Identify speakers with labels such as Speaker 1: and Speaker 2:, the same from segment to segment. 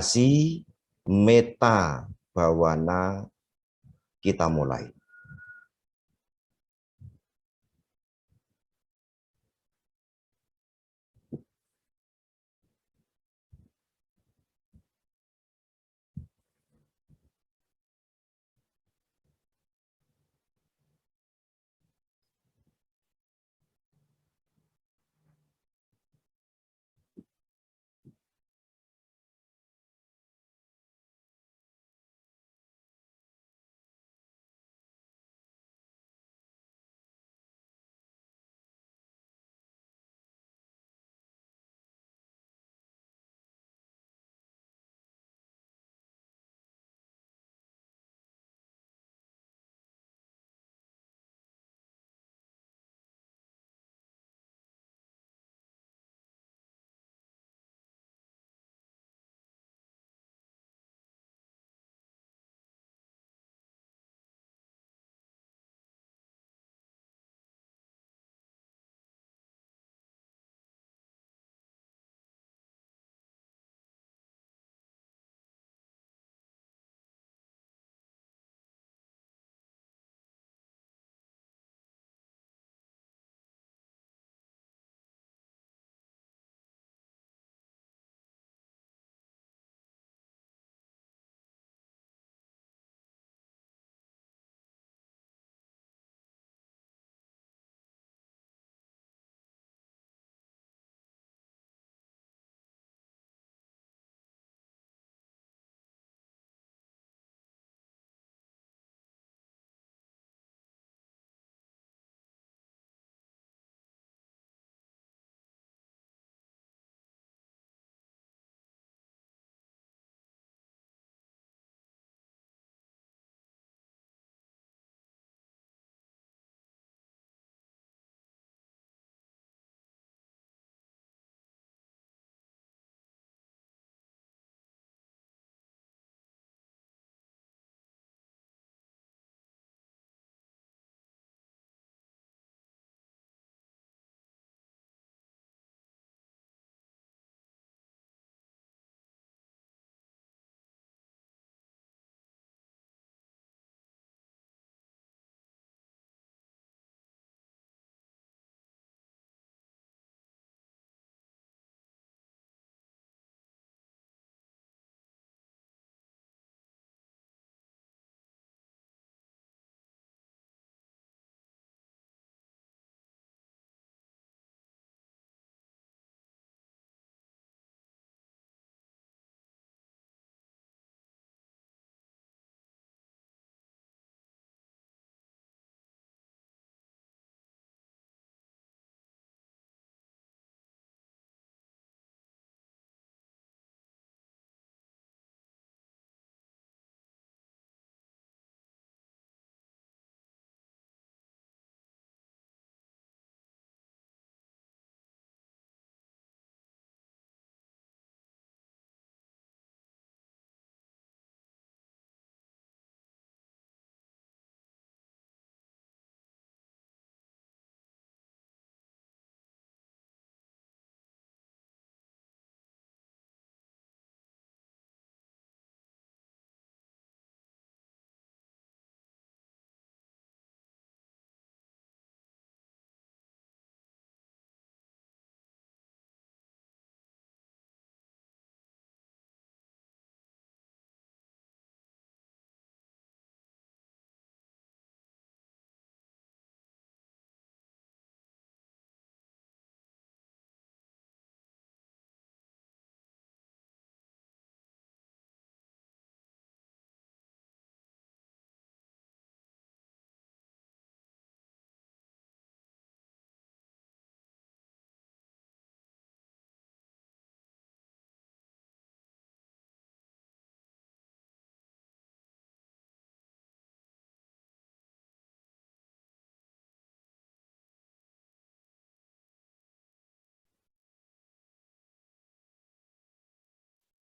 Speaker 1: Si meta bawana kita mulai.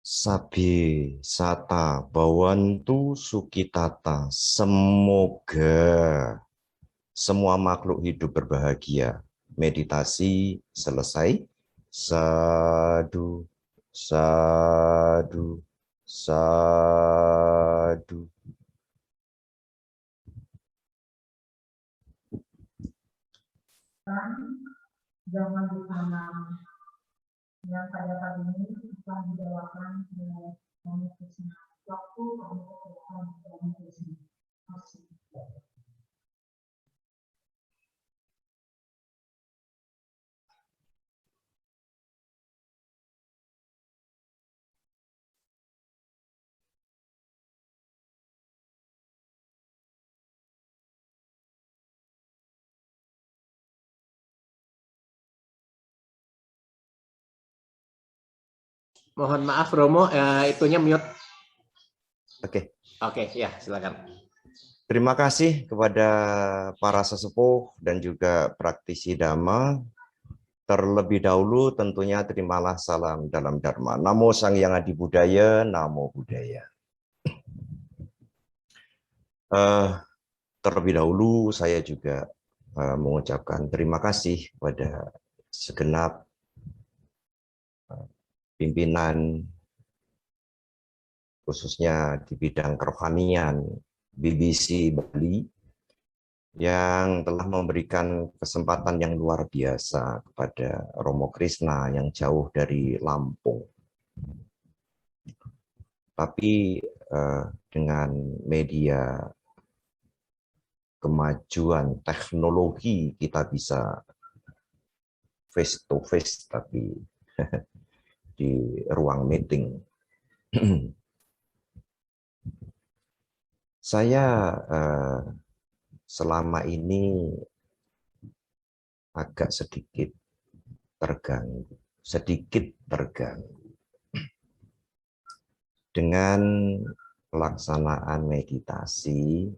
Speaker 1: Sabi Sata Bawantu Sukitata. Semoga semua makhluk hidup berbahagia. Meditasi selesai. Sadu, sadu. Sadu.
Speaker 2: Jangan ditanam. Yang pada kali ini akan dibawakan oleh Kami Krishna. Waktu kami persilakan Kami Krishna.
Speaker 3: Mohon maaf Romo, itunya mute.
Speaker 1: Oke.
Speaker 3: Oke, ya silakan.
Speaker 1: Terima kasih kepada para sesepuh dan juga praktisi Dhamma. Terlebih dahulu tentunya terimalah salam dalam Dharma. Namo Sang Hyang Adi Budaya, Namo Buddhaya. Terlebih dahulu saya juga mengucapkan terima kasih kepada segenap pimpinan khususnya di bidang kerohanian BBC Bali yang telah memberikan kesempatan yang luar biasa kepada Romo Krishna yang jauh dari Lampung. Tapi dengan media kemajuan teknologi kita bisa face to face tapi di ruang meeting. Saya selama ini agak sedikit terganggu dengan pelaksanaan meditasi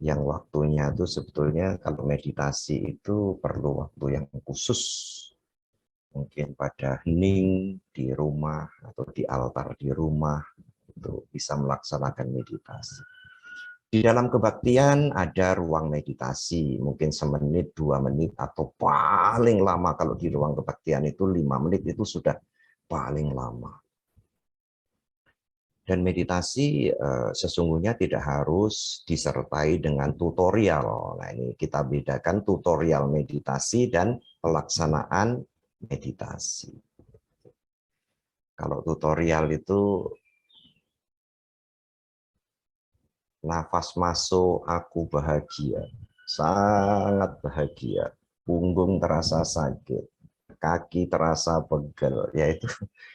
Speaker 1: yang waktunya itu sebetulnya kalau meditasi itu perlu waktu yang khusus, mungkin pada hening di rumah atau di altar di rumah itu bisa melaksanakan meditasi. Di dalam kebaktian ada ruang meditasi, mungkin semenit, 2 menit, atau paling lama kalau di ruang kebaktian itu 5 menit itu sudah paling lama. Dan meditasi sesungguhnya tidak harus disertai dengan tutorial. Nah, ini kita bedakan tutorial meditasi dan pelaksanaan meditasi. Kalau tutorial itu nafas masuk, aku bahagia, sangat bahagia, punggung terasa sakit, kaki terasa pegel, yaitu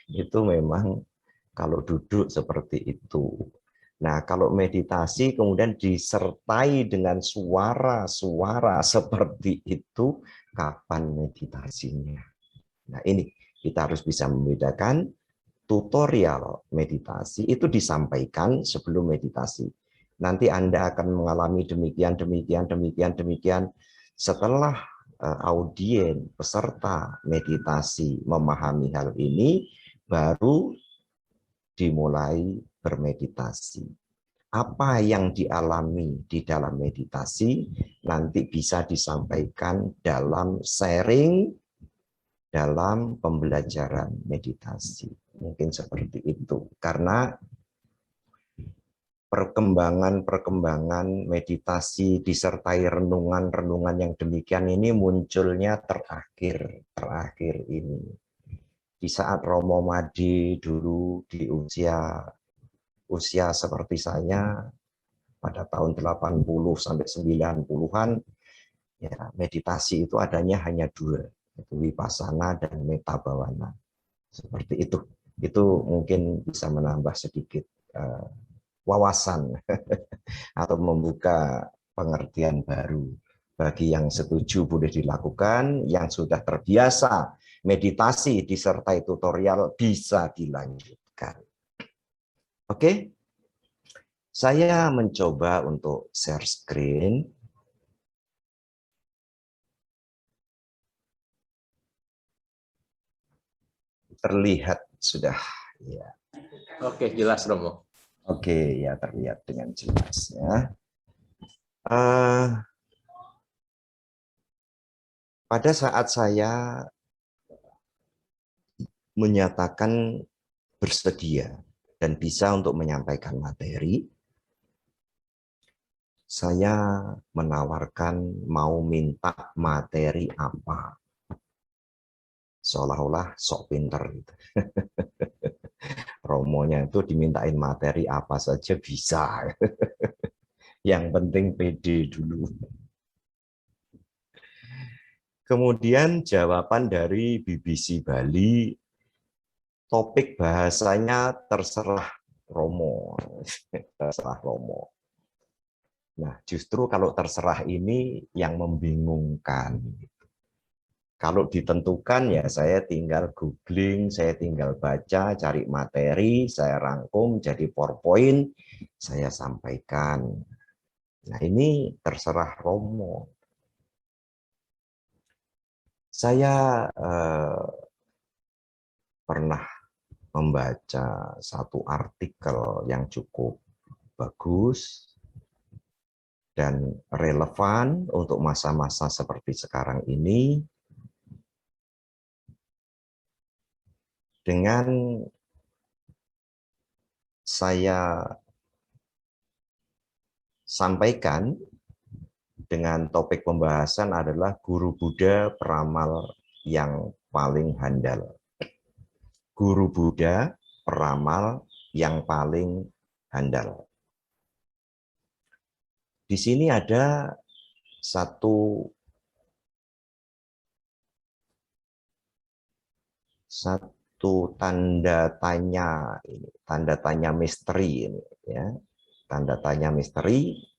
Speaker 1: itu memang kalau duduk seperti itu. Nah, kalau meditasi kemudian disertai dengan suara-suara seperti itu, kapan meditasinya? Nah, ini kita harus bisa membedakan tutorial meditasi itu disampaikan sebelum meditasi. Nanti Anda akan mengalami demikian, demikian, demikian, demikian. Setelah audien, peserta meditasi memahami hal ini, baru dimulai bermeditasi. Apa yang dialami di dalam meditasi nanti bisa disampaikan dalam sharing, dalam pembelajaran meditasi. Mungkin seperti itu. Karena perkembangan meditasi disertai renungan-renungan yang demikian ini munculnya terakhir ini. Di saat Romo Madi dulu di usia seperti saya pada tahun 80 sampai 90-an, ya meditasi itu adanya hanya 2, yaitu Vipassana dan Metta Bhavana. Seperti itu. Itu mungkin bisa menambah sedikit wawasan atau membuka pengertian baru. Bagi yang setuju boleh dilakukan, yang sudah terbiasa meditasi disertai tutorial bisa dilanjutkan. Oke, saya mencoba untuk share screen. Terlihat sudah, ya.
Speaker 3: Oke, jelas Romo.
Speaker 1: Oke, ya terlihat dengan jelas ya. Pada saat saya menyatakan bersedia dan bisa untuk menyampaikan materi, saya menawarkan mau minta materi apa. Seolah-olah sok pinter. Romonya itu dimintain materi apa saja bisa. Yang penting pede dulu. Kemudian jawaban dari BBC Bali, topik bahasanya terserah Romo. Terserah Romo. Nah, justru kalau terserah ini yang membingungkan. Kalau ditentukan ya saya tinggal googling, saya tinggal baca, cari materi, saya rangkum jadi PowerPoint, saya sampaikan. Nah, ini terserah Romo. Saya pernah membaca satu artikel yang cukup bagus dan relevan untuk masa-masa seperti sekarang ini, dengan saya sampaikan dengan topik pembahasan adalah guru Buddha peramal yang paling handal. Guru Buddha peramal yang paling handal. Di sini ada satu tanda tanya misteri ini, ya. Tanda tanya misteri,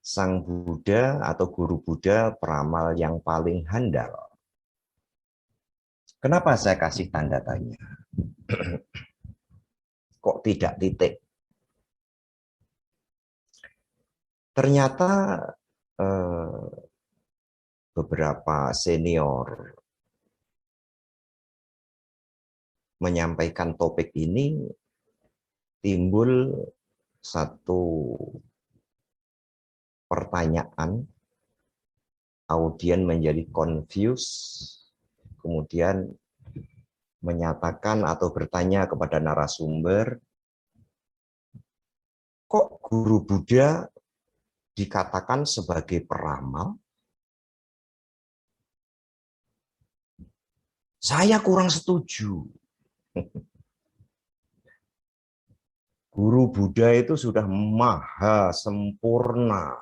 Speaker 1: Sang Buddha atau guru Buddha peramal yang paling handal. Kenapa saya kasih tanda tanya? Kok tidak titik? Ternyata beberapa senior menyampaikan topik ini, timbul satu pertanyaan, audien menjadi confused, kemudian menyatakan atau bertanya kepada narasumber, kok guru Buddha dikatakan sebagai peramal? Saya kurang setuju. Guru Buddha itu sudah maha sempurna.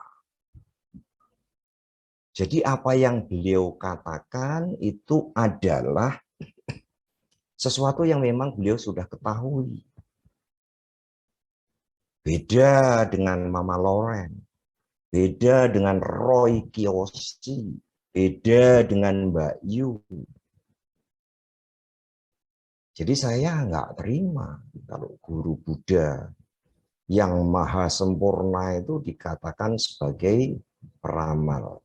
Speaker 1: Jadi apa yang beliau katakan itu adalah sesuatu yang memang beliau sudah ketahui. Beda dengan Mama Loren, beda dengan Roy Kiyoshi, beda dengan Mbak Yu. Jadi saya nggak terima kalau guru Buddha yang maha sempurna itu dikatakan sebagai peramal.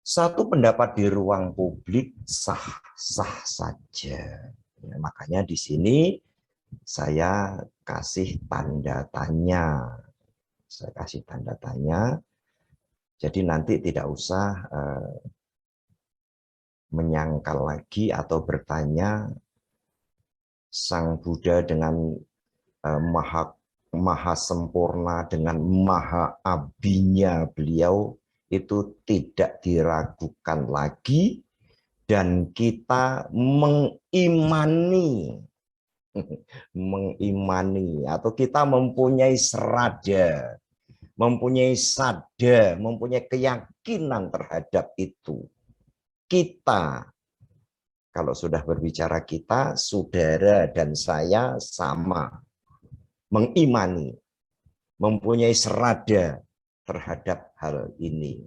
Speaker 1: Satu pendapat di ruang publik sah-sah saja. Ya, makanya di sini saya kasih tanda tanya. Saya kasih tanda tanya. Jadi nanti tidak usah menyangkal lagi atau bertanya Sang Buddha dengan maha sempurna, dengan maha abinya beliau itu tidak diragukan lagi, dan kita mengimani atau kita mempunyai serada, mempunyai sada, mempunyai keyakinan terhadap itu. Kita, kalau sudah berbicara kita, saudara dan saya sama mengimani, mempunyai serada terhadap hal ini.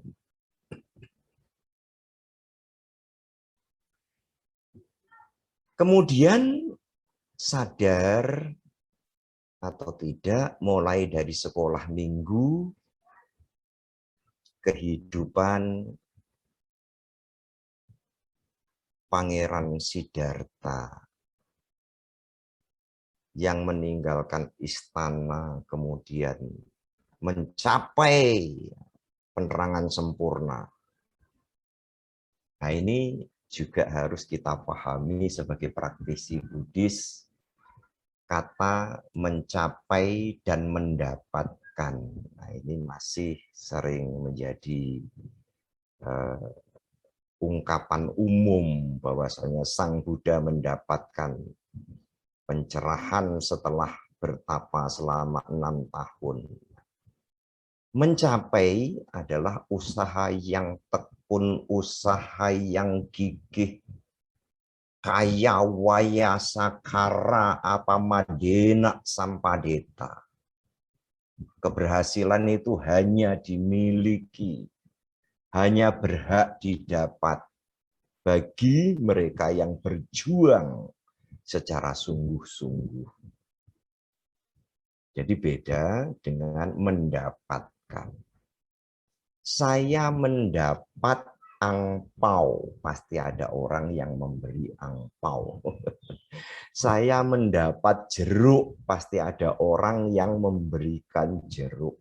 Speaker 1: Kemudian sadar atau tidak, mulai dari sekolah minggu, kehidupan Pangeran Siddhartha yang meninggalkan istana kemudian mencapai penerangan sempurna. Nah, ini juga harus kita pahami sebagai praktisi Buddhis, kata mencapai dan mendapatkan. Nah, ini masih sering menjadi ungkapan umum bahwasanya Sang Buddha mendapatkan pencerahan setelah bertapa selama 6 tahun. Mencapai adalah usaha yang tekun, usaha yang gigih, kaya waya sakara apa madena sampadeta. Keberhasilan itu hanya dimiliki, hanya berhak didapat bagi mereka yang berjuang secara sungguh-sungguh. Jadi beda dengan mendapatkan. Saya mendapat angpau, pasti ada orang yang memberi angpau. Saya mendapat jeruk, pasti ada orang yang memberikan jeruk.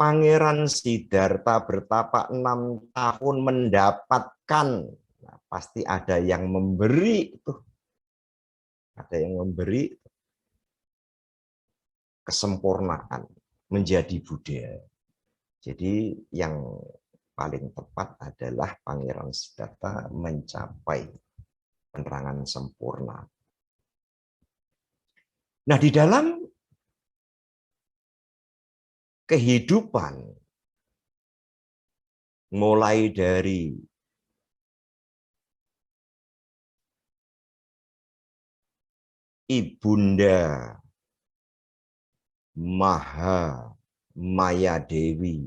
Speaker 1: Pangeran Siddhartha bertapa 6 tahun mendapatkan, nah, pasti ada yang memberi itu. Ada yang memberi kesempurnaan menjadi Buddha. Jadi yang paling tepat adalah Pangeran Siddhartha mencapai penerangan sempurna. Nah, di dalam kehidupan, mulai dari Ibunda Maha Maya Dewi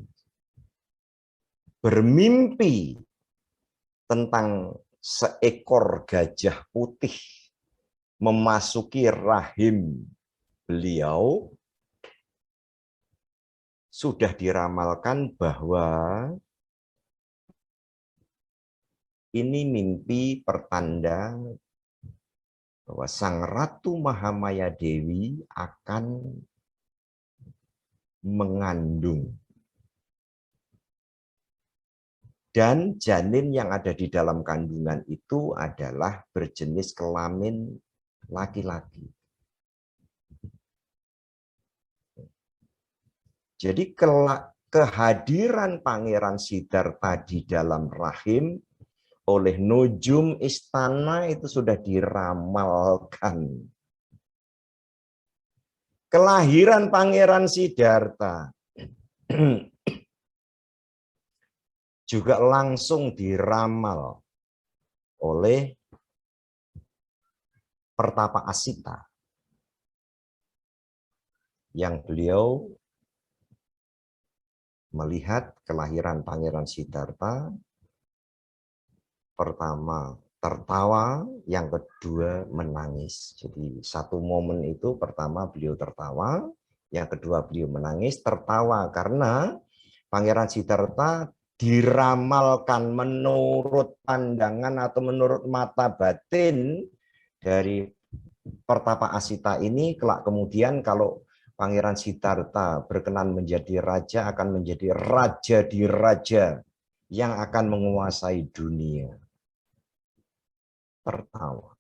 Speaker 1: bermimpi tentang seekor gajah putih memasuki rahim beliau, sudah diramalkan bahwa ini mimpi pertanda bahwa Sang Ratu Mahamaya Dewi akan mengandung. Dan janin yang ada di dalam kandungan itu adalah berjenis kelamin laki-laki. Jadi kehadiran Pangeran Siddhartha di dalam rahim oleh nujum istana itu sudah diramalkan. Kelahiran Pangeran Siddhartha juga langsung diramal oleh Pertapa Asita, yang beliau melihat kelahiran Pangeran Siddhartha, pertama tertawa, yang kedua menangis. Jadi satu momen itu pertama beliau tertawa, yang kedua beliau menangis. Tertawa karena Pangeran Siddhartha diramalkan menurut pandangan atau menurut mata batin dari Pertapa Asita ini, kelak kemudian kalau Pangeran Siddhartha berkenan menjadi raja, akan menjadi raja di raja yang akan menguasai dunia. Tertawa.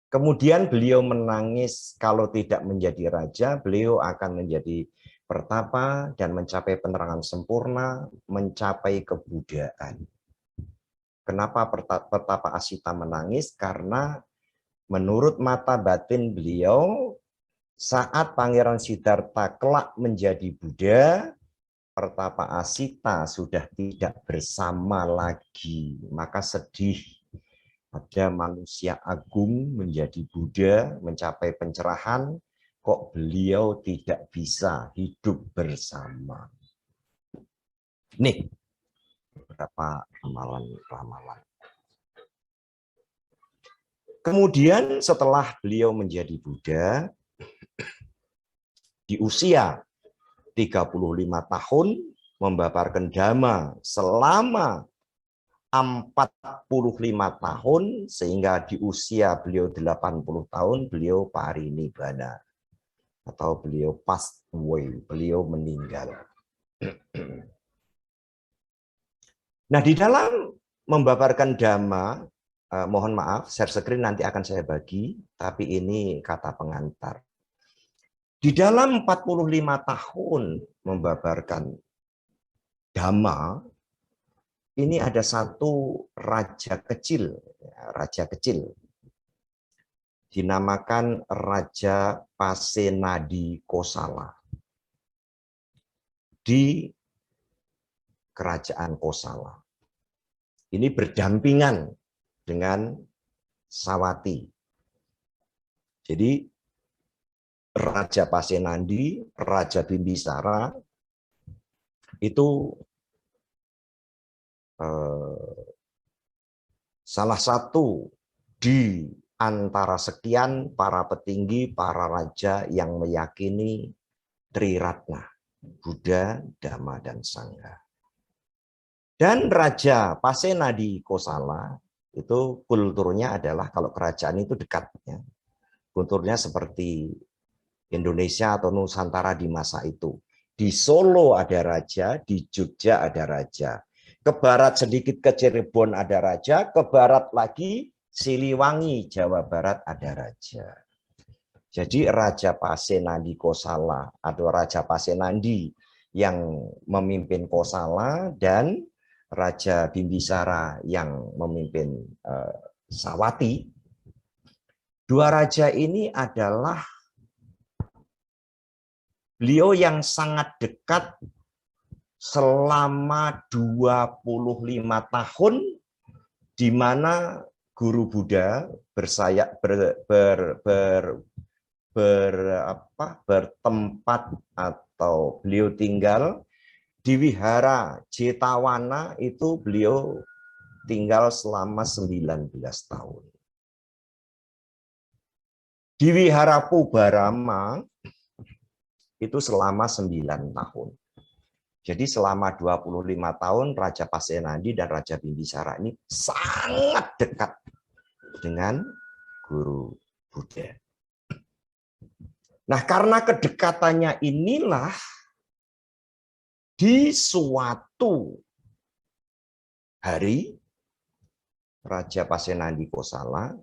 Speaker 1: Kemudian beliau menangis, kalau tidak menjadi raja, beliau akan menjadi pertapa dan mencapai penerangan sempurna, mencapai kebudaan. Kenapa Pertapa Asita menangis? Karena menurut mata batin beliau, saat Pangeran Siddhartha kelak menjadi Buddha, Pertapa Asita sudah tidak bersama lagi. Maka sedih, ada manusia agung menjadi Buddha, mencapai pencerahan, kok beliau tidak bisa hidup bersama. Nih, beberapa ramalan-ramalan. Kemudian setelah beliau menjadi Buddha, di usia 35 tahun, membabarkan Dhamma selama 45 tahun, sehingga di usia beliau 80 tahun, beliau parinibbana, atau beliau passed away, beliau meninggal. Nah, di dalam membabarkan Dhamma, mohon maaf, share screen nanti akan saya bagi, tapi ini kata pengantar. Di dalam 45 tahun membabarkan Dhamma, ini ada satu raja kecil, dinamakan Raja Pasenadi Kosala di kerajaan Kosala. Ini berdampingan dengan Sawati. Jadi Raja Pasenadi, Raja Bimbisara itu salah satu di antara sekian para petinggi, para raja yang meyakini Triratna, Buddha, Dhamma, dan Sangha. Dan Raja Pasenadi Kosala itu kulturnya adalah, kalau kerajaan itu dekatnya, kulturnya seperti Indonesia atau Nusantara di masa itu. Di Solo ada raja, di Jogja ada raja. Ke barat sedikit ke Cirebon ada raja, ke barat lagi Siliwangi, Jawa Barat ada raja. Jadi Raja Pasenadi Kosala atau Raja Pasenadi yang memimpin Kosala dan Raja Bimbisara yang memimpin Sawati. Dua raja ini adalah beliau yang sangat dekat selama 25 tahun, di mana Guru Buddha bertempat atau beliau tinggal di Wihara Jetawana, itu beliau tinggal selama 19 tahun. Di Wihara Pubarama itu selama 9 tahun. Jadi selama 25 tahun Raja Pasenadi dan Raja Bimbisara ini sangat dekat dengan Guru Buddha. Nah, karena kedekatannya inilah di suatu hari Raja Pasenadi Kosala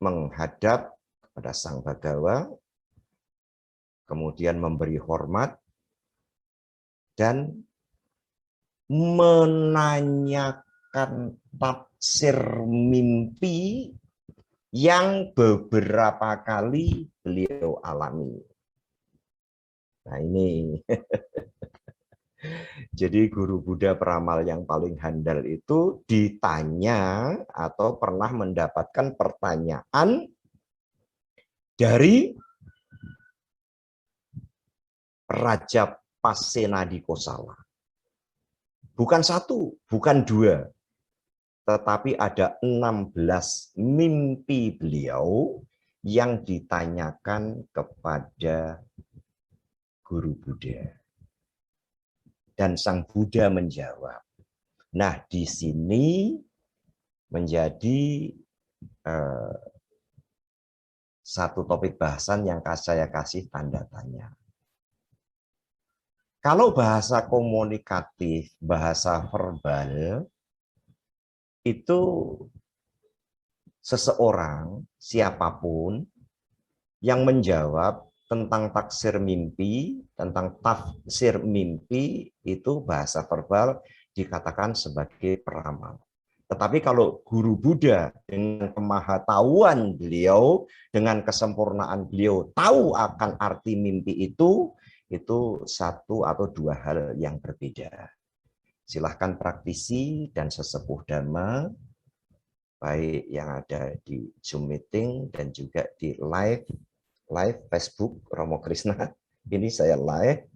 Speaker 1: menghadap kepada Sang Bhagawa, kemudian memberi hormat dan menanyakan tafsir mimpi yang beberapa kali beliau alami. Nah ini, jadi Guru Buddha peramal yang paling handal itu ditanya atau pernah mendapatkan pertanyaan dari Raja Pasenadi Kosala. Bukan satu, bukan dua, tetapi ada 16 mimpi beliau yang ditanyakan kepada Guru Buddha. Dan Sang Buddha menjawab. Nah, di sini menjadi satu topik bahasan yang saya kasih tanda tanya. Kalau bahasa komunikatif, bahasa verbal, itu seseorang, siapapun, yang menjawab tentang tafsir mimpi, itu bahasa verbal dikatakan sebagai peramal. Tetapi kalau Guru Buddha dengan kemahatauan beliau, dengan kesempurnaan beliau tahu akan arti mimpi itu satu atau dua hal yang berbeda. Silahkan praktisi dan sesepuh Dhamma, baik yang ada di Zoom meeting dan juga di live Facebook Romo Krishna. Ini saya live.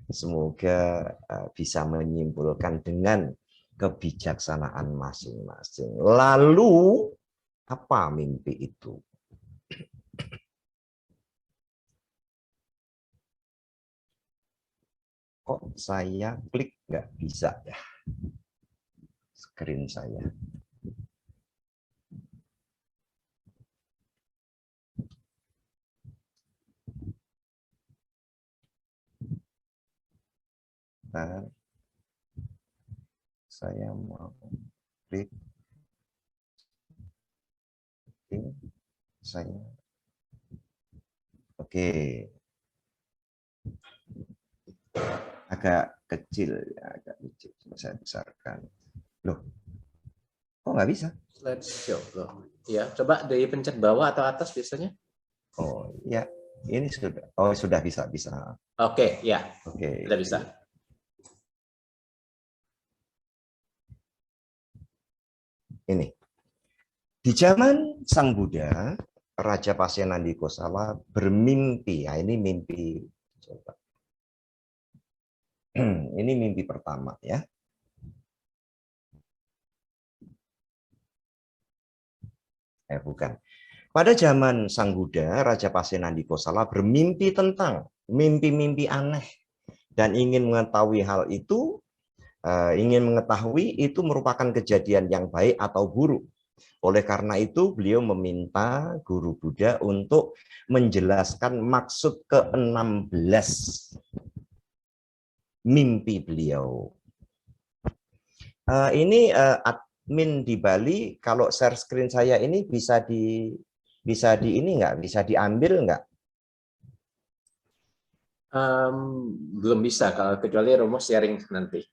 Speaker 1: Semoga bisa menyimpulkan dengan kebijaksanaan masing-masing. Lalu, apa mimpi itu? Kok saya klik nggak bisa ya screen saya? Nah, saya mau klik. Ini saya. Oke. Agak kecil, ya, agak kecil. Coba saya besarkan. Loh, kok nggak bisa?
Speaker 3: Slideshow loh. Ya, coba dipencet bawah atau atas biasanya.
Speaker 1: Oh, ya. Ini sudah. Oh, sudah bisa.
Speaker 3: Oke, ya.
Speaker 1: Oke.
Speaker 3: Sudah bisa.
Speaker 1: Ini. Di zaman Sang Buddha, Raja Pasyanandi Kosala bermimpi. Ya, ini mimpi. Coba. Ini mimpi pertama ya. Bukan. Pada zaman Sang Buddha, Raja Pasyanandi Kosala bermimpi tentang mimpi-mimpi aneh dan ingin mengetahui hal itu, merupakan kejadian yang baik atau buruk. Oleh karena itu, beliau meminta guru Buddha untuk menjelaskan maksud ke-16 mimpi beliau. Ini admin di Bali, kalau share screen saya ini bisa ini nggak? Bisa diambil nggak?
Speaker 3: Belum bisa kalau kecuali Romo sharing nanti.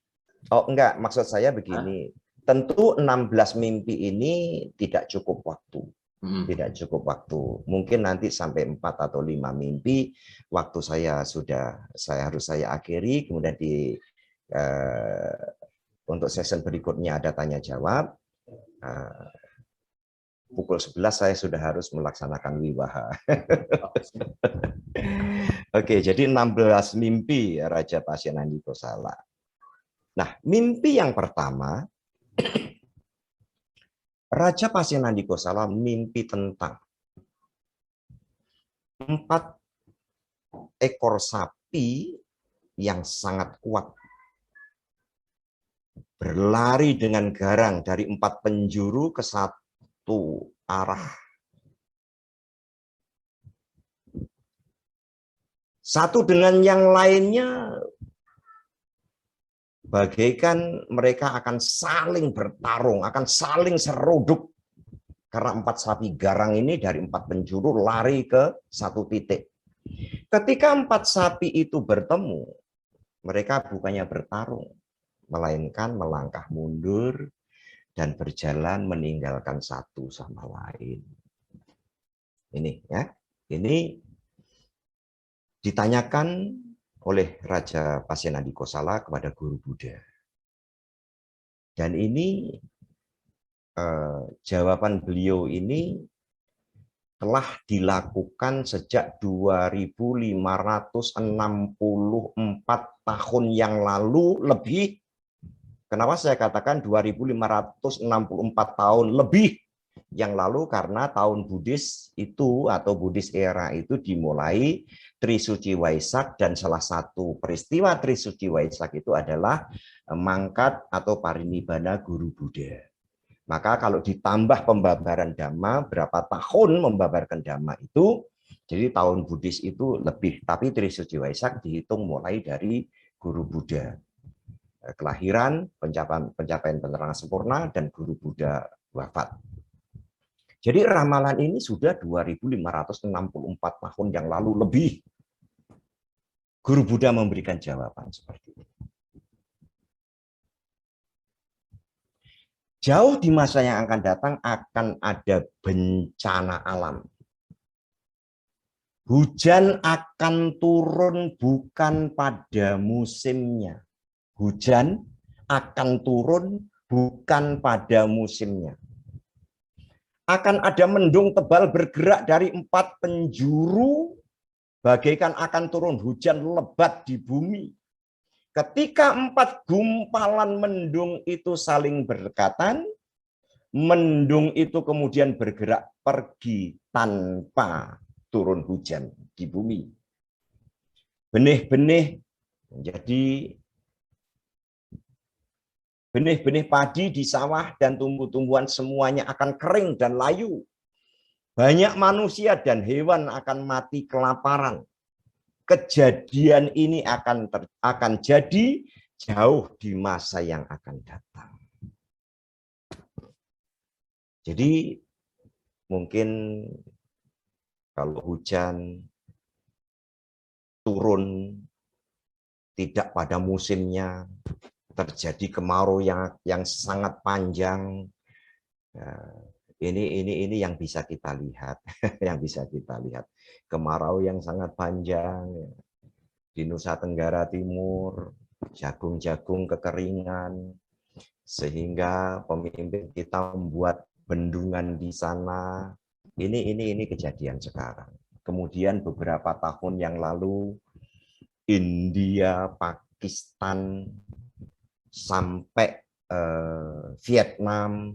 Speaker 1: Oh enggak, maksud saya begini. Tentu 16 mimpi ini tidak cukup waktu. Tidak cukup waktu. Mungkin nanti sampai 4 atau 5 mimpi waktu saya harus akhiri, kemudian untuk session berikutnya ada tanya jawab. Pukul 11 saya sudah harus melaksanakan wiwaha. Oke, jadi 16 mimpi Raja Pasyanandi Kosala. Nah, mimpi yang pertama, Raja Pasyanandi Kosala mimpi tentang 4 ekor sapi yang sangat kuat berlari dengan garang dari 4 penjuru ke 1 arah. Satu dengan yang lainnya bagaikan mereka akan saling bertarung, akan saling seruduk. Karena 4 sapi garang ini dari 4 penjuru lari ke 1 titik. Ketika 4 sapi itu bertemu, mereka bukannya bertarung, melainkan melangkah mundur dan berjalan meninggalkan satu sama lain. Ini ya, ini ditanyakan oleh Raja Pasyanandi Kosala kepada guru Buddha. Dan ini jawaban beliau ini telah dilakukan sejak 2564 tahun yang lalu lebih. Kenapa saya katakan 2564 tahun lebih yang lalu? Karena tahun Buddhis itu atau Buddhis era itu dimulai Trisuci Waisak, dan salah satu peristiwa Trisuci Waisak itu adalah mangkat atau parinibbana guru Buddha. Maka kalau ditambah pembabaran Dhamma, berapa tahun membabarkan Dhamma itu, jadi tahun Buddhis itu lebih. Tapi Trisuci Waisak dihitung mulai dari guru Buddha. Kelahiran, pencapaian penerangan sempurna, dan guru Buddha wafat. Jadi ramalan ini sudah 2564 tahun yang lalu lebih. Guru Buddha memberikan jawaban seperti ini. Jauh di masa yang akan datang akan ada bencana alam. Hujan akan turun bukan pada musimnya. Hujan akan turun bukan pada musimnya. Akan ada mendung tebal bergerak dari 4 penjuru, bagaikan akan turun hujan lebat di bumi. Ketika 4 gumpalan mendung itu saling berdekatan, mendung itu kemudian bergerak pergi tanpa turun hujan di bumi. Benih-benih menjadi benih-benih padi di sawah dan tumbuh-tumbuhan semuanya akan kering dan layu. Banyak manusia dan hewan akan mati kelaparan. Kejadian ini akan jadi jauh di masa yang akan datang. Jadi mungkin kalau hujan turun tidak pada musimnya, terjadi kemarau yang sangat panjang. Ini yang bisa kita lihat, yang bisa kita lihat. Kemarau yang sangat panjang di Nusa Tenggara Timur, jagung-jagung kekeringan, sehingga pemimpin kita membuat bendungan di sana. Ini kejadian sekarang. Kemudian beberapa tahun yang lalu India, Pakistan, sampai Vietnam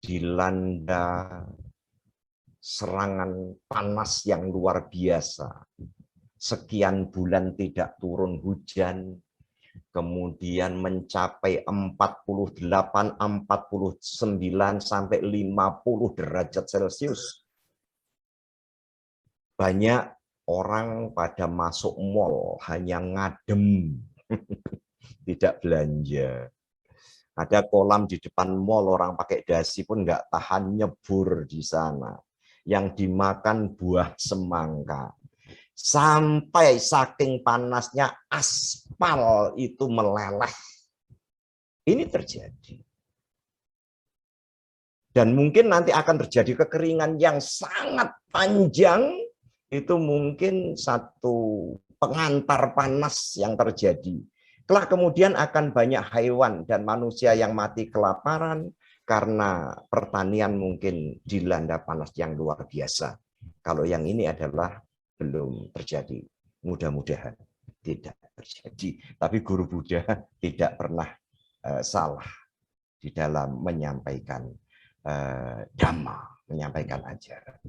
Speaker 1: dilanda serangan panas yang luar biasa. Sekian bulan tidak turun hujan, kemudian mencapai 48, 49 sampai 50 derajat Celcius. Banyak orang pada masuk mall hanya ngadem, tidak belanja. Ada kolam di depan mall, orang pakai dasi pun nggak tahan nyebur di sana. Yang dimakan buah semangka. Sampai saking panasnya aspal itu meleleh. Ini terjadi. Dan mungkin nanti akan terjadi kekeringan yang sangat panjang. Itu mungkin satu pengantar panas yang terjadi. Kelak kemudian akan banyak hewan dan manusia yang mati kelaparan karena pertanian mungkin dilanda panas yang luar biasa. Kalau yang ini adalah belum terjadi. Mudah-mudahan tidak terjadi. Tapi Guru Buddha tidak pernah salah di dalam menyampaikan dhamma, menyampaikan ajaran.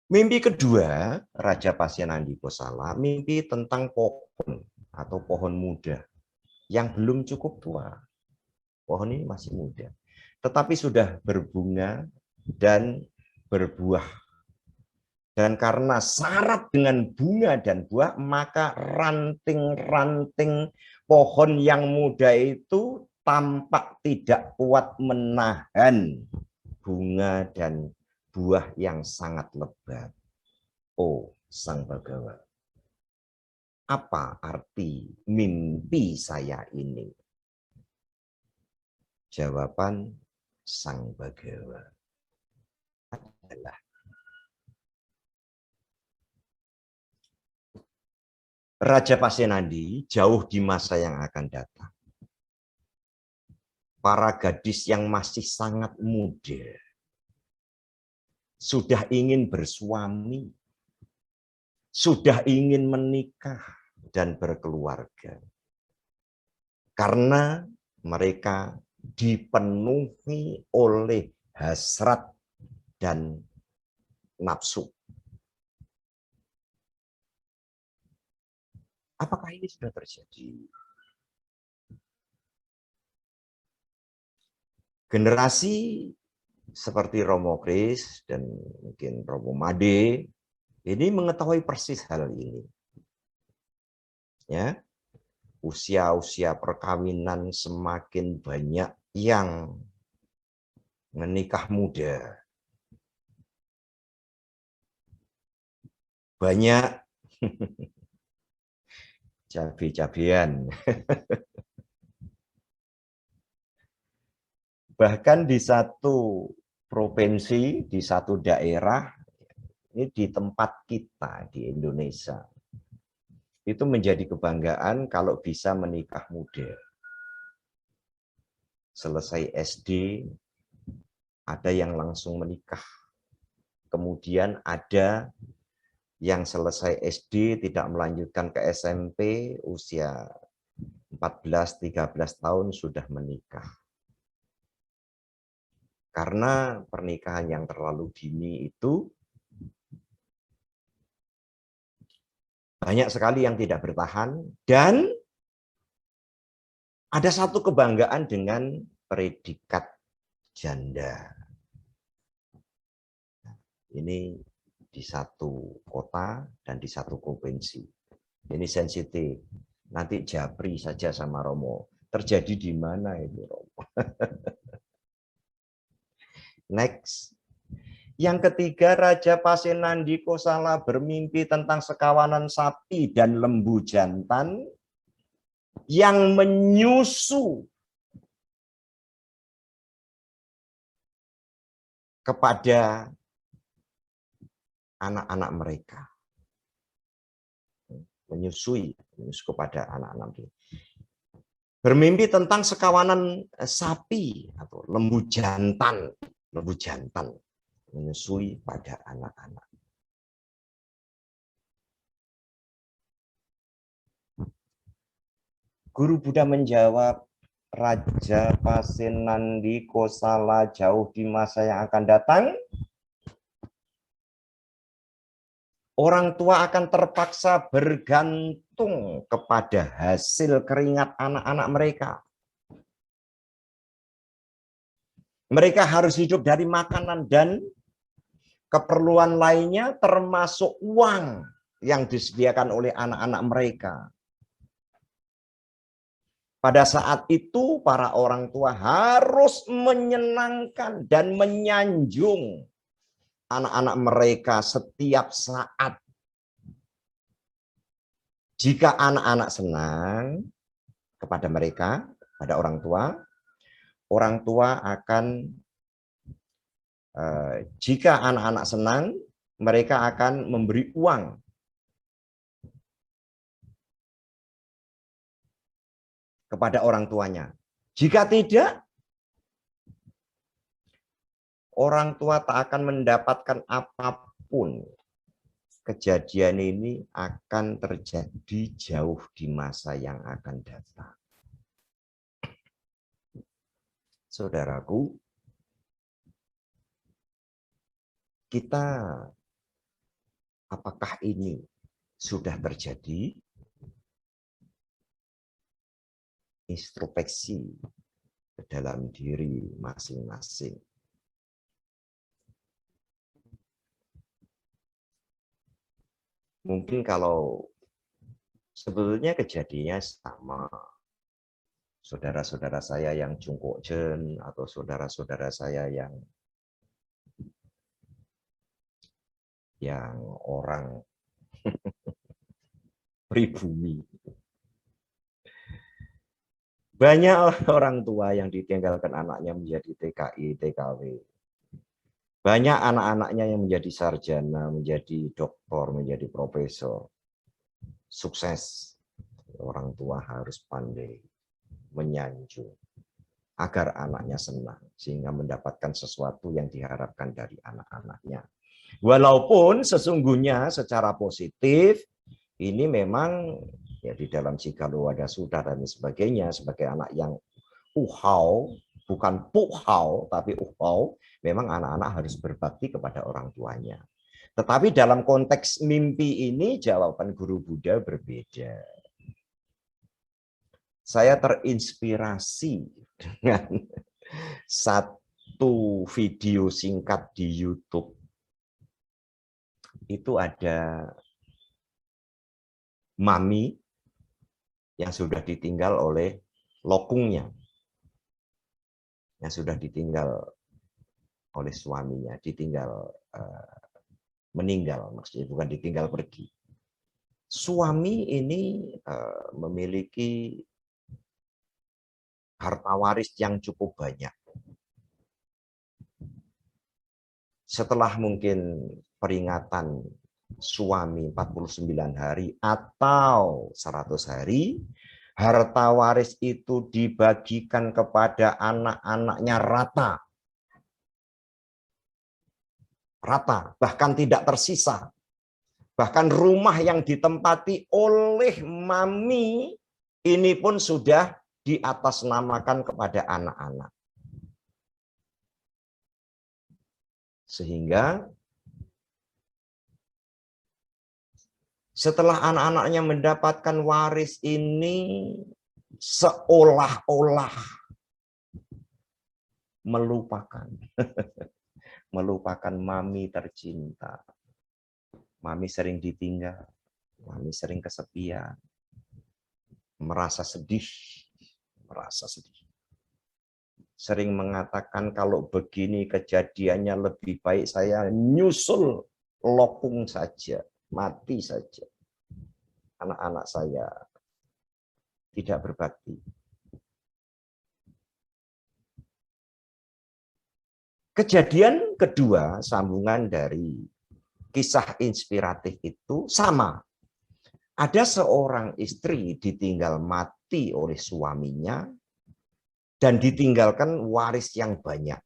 Speaker 1: Mimpi kedua, Raja Pasyanandi Kosala, mimpi tentang pohon atau pohon muda yang belum cukup tua. Pohon ini masih muda, tetapi sudah berbunga dan berbuah. Dan karena syarat dengan bunga dan buah, maka ranting-ranting pohon yang muda itu tampak tidak kuat menahan bunga dan buah yang sangat lebat. Oh, Sang Bhagawa, apa arti mimpi saya ini? Jawaban Sang Bhagawa adalah Raja Pasyanandi jauh di masa yang akan datang. Para gadis yang masih sangat muda sudah ingin bersuami, sudah ingin menikah dan berkeluarga. Karena mereka dipenuhi oleh hasrat dan nafsu. Apakah ini sudah terjadi? Generasi seperti Romo Kris dan mungkin Romo Made ini mengetahui persis hal ini. Ya, usia-usia perkawinan semakin banyak yang menikah muda. Banyak cabai-cabian. Bahkan di satu provinsi, di satu daerah, ini di tempat kita di Indonesia, itu menjadi kebanggaan kalau bisa menikah muda. Selesai SD, ada yang langsung menikah. Kemudian ada yang selesai SD tidak melanjutkan ke SMP, usia 14-13 tahun sudah menikah. Karena pernikahan yang terlalu dini itu banyak sekali yang tidak bertahan, dan ada satu kebanggaan dengan predikat janda. Ini di satu kota dan di satu provinsi. Ini sensitif. Nanti japri saja sama Romo. Terjadi di mana itu, Romo? Next. Yang ketiga, Raja Pasenandi Kosala bermimpi tentang sekawanan sapi dan lembu jantan yang menyusu kepada anak-anak mereka. Menyusu kepada anak-anak mereka. Bermimpi tentang sekawanan sapi atau lembu jantan menyusui pada anak-anak. Guru Buddha menjawab, Raja Pasenandi Kosala jauh di masa yang akan datang, orang tua akan terpaksa bergantung kepada hasil keringat anak-anak mereka. Mereka harus hidup dari makanan dan keperluan lainnya, termasuk uang yang disediakan oleh anak-anak mereka. Pada saat itu, para orang tua harus menyenangkan dan menyanjung anak-anak mereka setiap saat. Jika anak-anak senang kepada mereka, pada orang tua akan, jika anak-anak senang, mereka akan memberi uang kepada orang tuanya. Jika tidak, orang tua tak akan mendapatkan apapun. Kejadian ini akan terjadi jauh di masa yang akan datang. Saudaraku, apakah ini sudah terjadi? Introspeksi ke dalam diri masing-masing. Mungkin kalau sebetulnya kejadiannya sama. Saudara-saudara saya yang Jungkojen atau saudara-saudara saya yang orang pribumi. Banyak orang tua yang ditinggalkan anaknya menjadi TKI, TKW. Banyak anak-anaknya yang menjadi sarjana, menjadi doktor, menjadi profesor. Sukses. Orang tua harus pandai menyanjung agar anaknya senang, sehingga mendapatkan sesuatu yang diharapkan dari anak-anaknya. Walaupun sesungguhnya secara positif, ini memang ya di dalam Sigalo Wadasuda dan sebagainya, sebagai anak yang uhau, bukan puhau, tapi uhau, memang anak-anak harus berbakti kepada orang tuanya. Tetapi dalam konteks mimpi ini, jawaban Guru Buddha berbeda. Saya terinspirasi dengan satu video singkat di YouTube. Itu ada mami yang sudah ditinggal oleh lokungnya, yang sudah ditinggal oleh suaminya, meninggal, maksudnya bukan ditinggal pergi. Suami ini memiliki harta waris yang cukup banyak. Setelah mungkin peringatan suami 49 hari atau 100 hari, harta waris itu dibagikan kepada anak-anaknya rata. Rata, bahkan tidak tersisa. Bahkan rumah yang ditempati oleh mami ini pun sudah diatasnamakan kepada anak-anak. Sehingga setelah anak-anaknya mendapatkan waris ini, seolah-olah melupakan mami tercinta. Mami sering ditinggal, mami sering kesepian, merasa sedih. sering mengatakan kalau begini kejadiannya lebih baik saya nyusul lokung saja, mati saja. Anak-anak saya tidak berbakti. Kejadian kedua, sambungan dari kisah inspiratif itu sama. Ada seorang istri ditinggal mati oleh suaminya dan ditinggalkan waris yang banyak.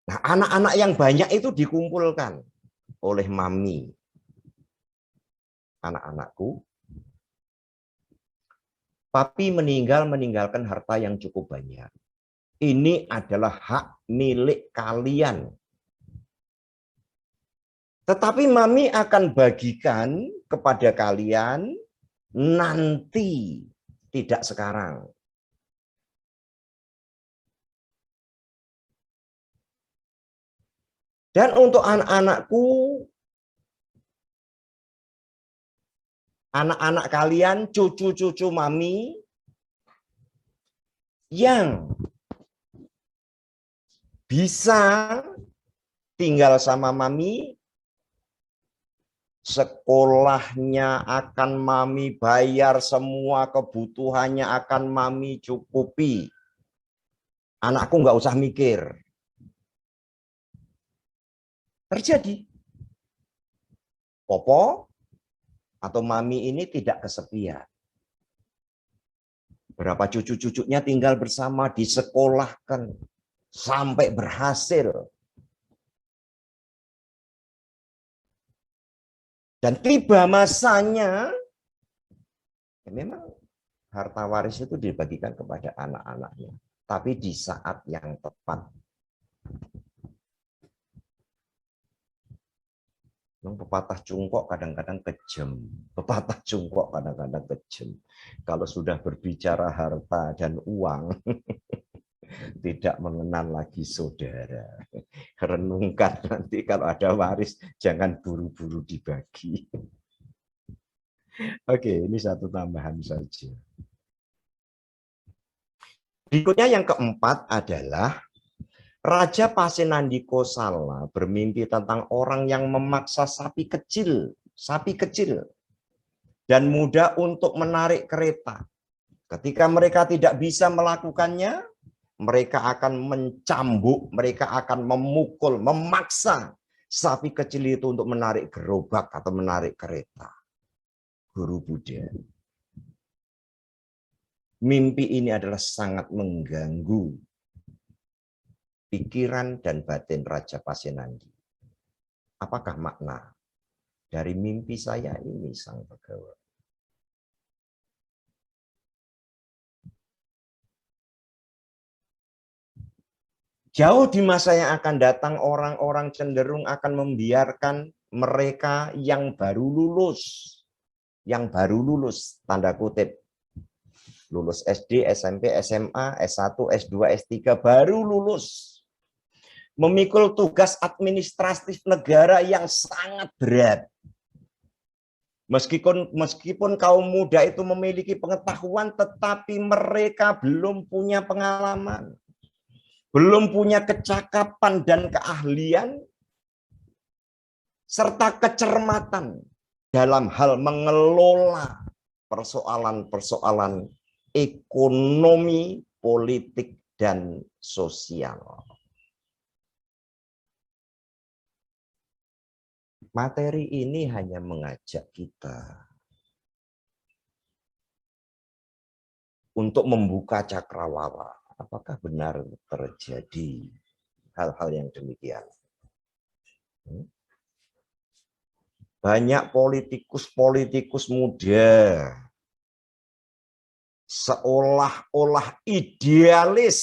Speaker 1: Nah, anak-anak yang banyak itu dikumpulkan oleh mami. Anak-anakku, papi meninggalkan harta yang cukup banyak. Ini adalah hak milik kalian. Tetapi mami akan bagikan kepada kalian nanti, tidak sekarang. Dan untuk anak-anakku, anak-anak kalian, cucu-cucu mami, yang bisa tinggal sama mami, sekolahnya akan mami bayar, semua kebutuhannya akan mami cukupi. Anakku nggak usah mikir. Terjadi. Popo atau mami ini tidak kesepian. Berapa cucu-cucunya tinggal bersama, disekolahkan sampai berhasil. Dan tiba masanya, ya memang harta waris itu dibagikan kepada anak-anaknya. Tapi di saat yang tepat. Pepatah cungkok kadang-kadang kejam. Pepatah cungkok kadang-kadang kejam. Kalau sudah berbicara harta dan uang, tidak mengenal lagi saudara. Renungkan nanti kalau ada waris, jangan buru-buru dibagi. Oke, ini satu tambahan saja. Berikutnya yang keempat adalah Raja Pasenandika Sala bermimpi tentang orang yang memaksa sapi kecil dan mudah untuk menarik kereta. Ketika mereka tidak bisa melakukannya, mereka akan mencambuk, mereka akan memukul, memaksa sapi kecil itu untuk menarik gerobak atau menarik kereta. Guru Buddha. Mimpi ini adalah sangat mengganggu pikiran dan batin Raja Pasenandi. Apakah makna dari mimpi saya ini, Sang Begawa? Jauh di masa yang akan datang, orang-orang cenderung akan membiarkan mereka yang baru lulus, tanda kutip, lulus SD, SMP, SMA, S1, S2, S3, baru lulus, memikul tugas administratif negara yang sangat berat. Meskipun kaum muda itu memiliki pengetahuan, tetapi mereka belum punya pengalaman, belum punya kecakapan dan keahlian, serta kecermatan dalam hal mengelola persoalan-persoalan ekonomi, politik, dan sosial. Materi ini hanya mengajak kita untuk membuka cakrawala. Apakah benar terjadi hal-hal yang demikian? Banyak politikus muda seolah-olah idealis.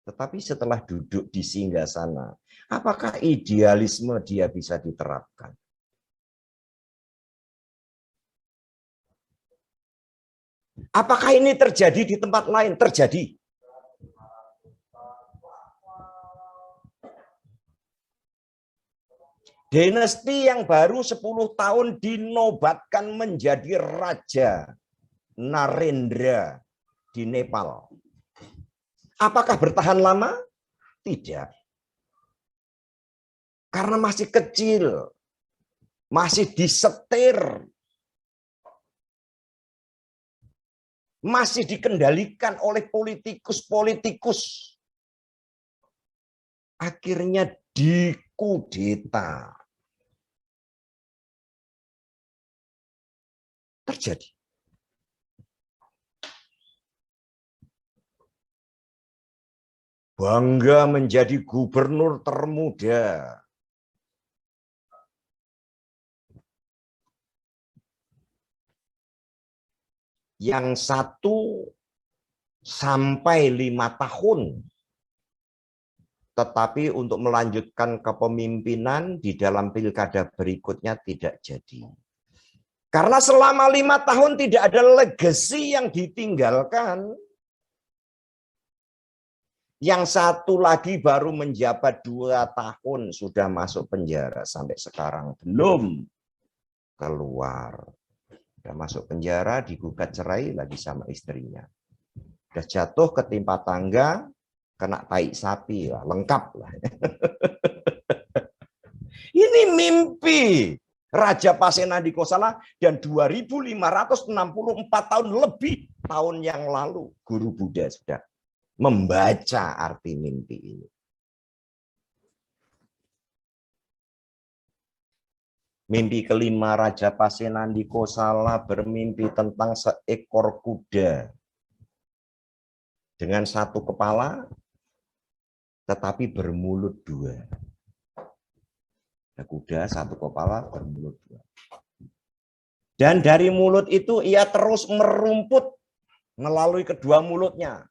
Speaker 1: Tetapi setelah duduk di singgasana, apakah idealisme dia bisa diterapkan? Apakah ini terjadi di tempat lain? Terjadi. Dinasti yang baru 10 tahun dinobatkan menjadi Raja Narendra di Nepal. Apakah bertahan lama? Tidak. Karena masih kecil, masih disetir, masih dikendalikan oleh politikus-politikus. Akhirnya dikudeta. Terjadi. Bangga menjadi gubernur termuda. Yang satu sampai 5 tahun. Tetapi untuk melanjutkan kepemimpinan di dalam pilkada berikutnya tidak jadi. Karena selama 5 tahun tidak ada legacy yang ditinggalkan. Yang satu lagi baru menjabat 2 tahun sudah masuk penjara sampai sekarang belum keluar. Sudah masuk penjara, digugat cerai lagi sama istrinya. Sudah jatuh ketimpa tangga, kena tai sapi, lah, lengkap lah. Ini mimpi Raja Pasenadikosala dan 2564 tahun lebih tahun yang lalu guru Buddha sudah membaca arti mimpi ini. Mimpi kelima Raja Pasenadikosala bermimpi tentang seekor kuda dengan 1 kepala tetapi bermulut 2. Kuda 1 kepala bermulut 2. Dan dari mulut itu ia terus merumput melalui kedua mulutnya.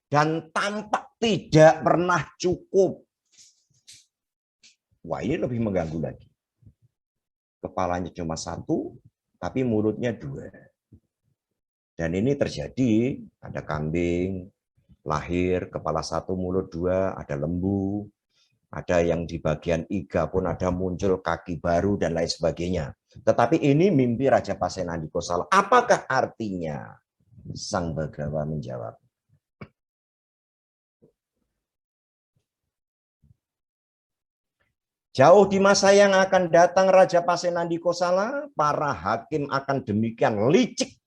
Speaker 1: Dan tampak tidak pernah cukup. Wah, ini lebih mengganggu lagi. Kepalanya cuma 1, tapi mulutnya 2. Dan ini terjadi, ada kambing, lahir, kepala 1, mulut 2, ada lembu, ada yang di bagian iga pun ada muncul kaki baru dan lain sebagainya. Tetapi ini mimpi Raja Pasenadikosala. Apakah artinya? Sang Bhagawa menjawab. Jauh di masa yang akan datang Raja Pasenadikosala, para hakim akan demikian licik.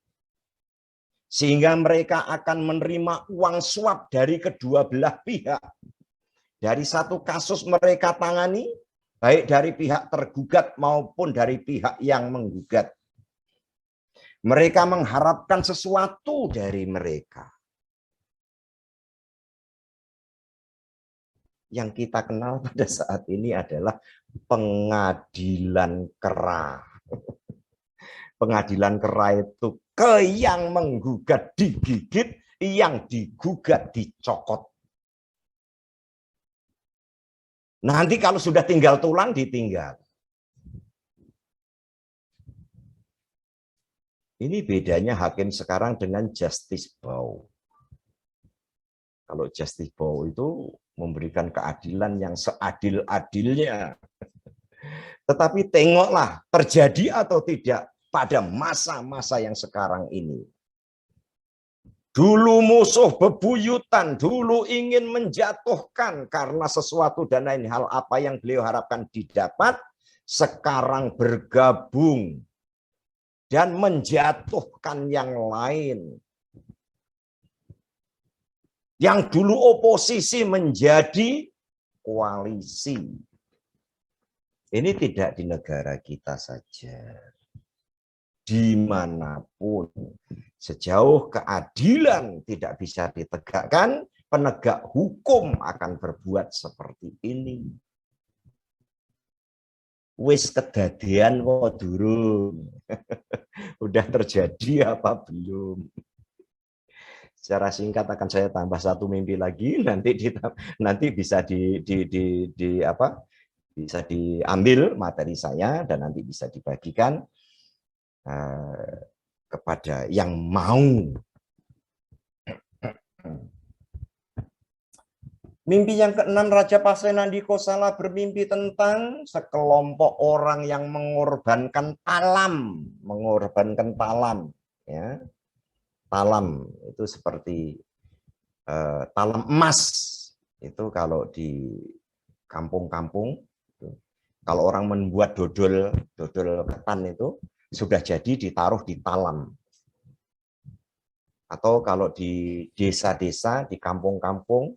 Speaker 1: Sehingga mereka akan menerima uang suap dari kedua belah pihak. Dari satu kasus mereka tangani, baik dari pihak tergugat maupun dari pihak yang menggugat. Mereka mengharapkan sesuatu dari mereka. Yang kita kenal pada saat ini adalah pengadilan kera. Pengadilan kera itu ke yang menggugat digigit, yang digugat dicokot. Nanti kalau sudah tinggal tulang ditinggal. Ini bedanya hakim sekarang dengan Justice Bow. Kalau Justice Bow itu memberikan keadilan yang seadil-adilnya. Tetapi tengoklah terjadi atau tidak pada masa-masa yang sekarang ini. Dulu musuh bebuyutan, dulu ingin menjatuhkan karena sesuatu dan lain hal apa yang beliau harapkan didapat, sekarang bergabung dan menjatuhkan yang lain. Yang dulu oposisi menjadi koalisi. Ini tidak di negara kita saja. Dimanapun, sejauh keadilan tidak bisa ditegakkan, penegak hukum akan berbuat seperti ini. Wis kedadian kok durung. Udah terjadi apa belum? Secara singkat akan saya tambah 1 mimpi lagi, nanti bisa bisa diambil materi saya dan nanti bisa dibagikan kepada yang mau. Mimpi yang keenam, Raja Pasenandikosala bermimpi tentang sekelompok orang yang mengorbankan talam, ya. Talam itu seperti talam emas. Itu kalau di kampung-kampung, kalau orang membuat dodol ketan itu sudah jadi ditaruh di talam. Atau kalau di desa-desa, di kampung-kampung,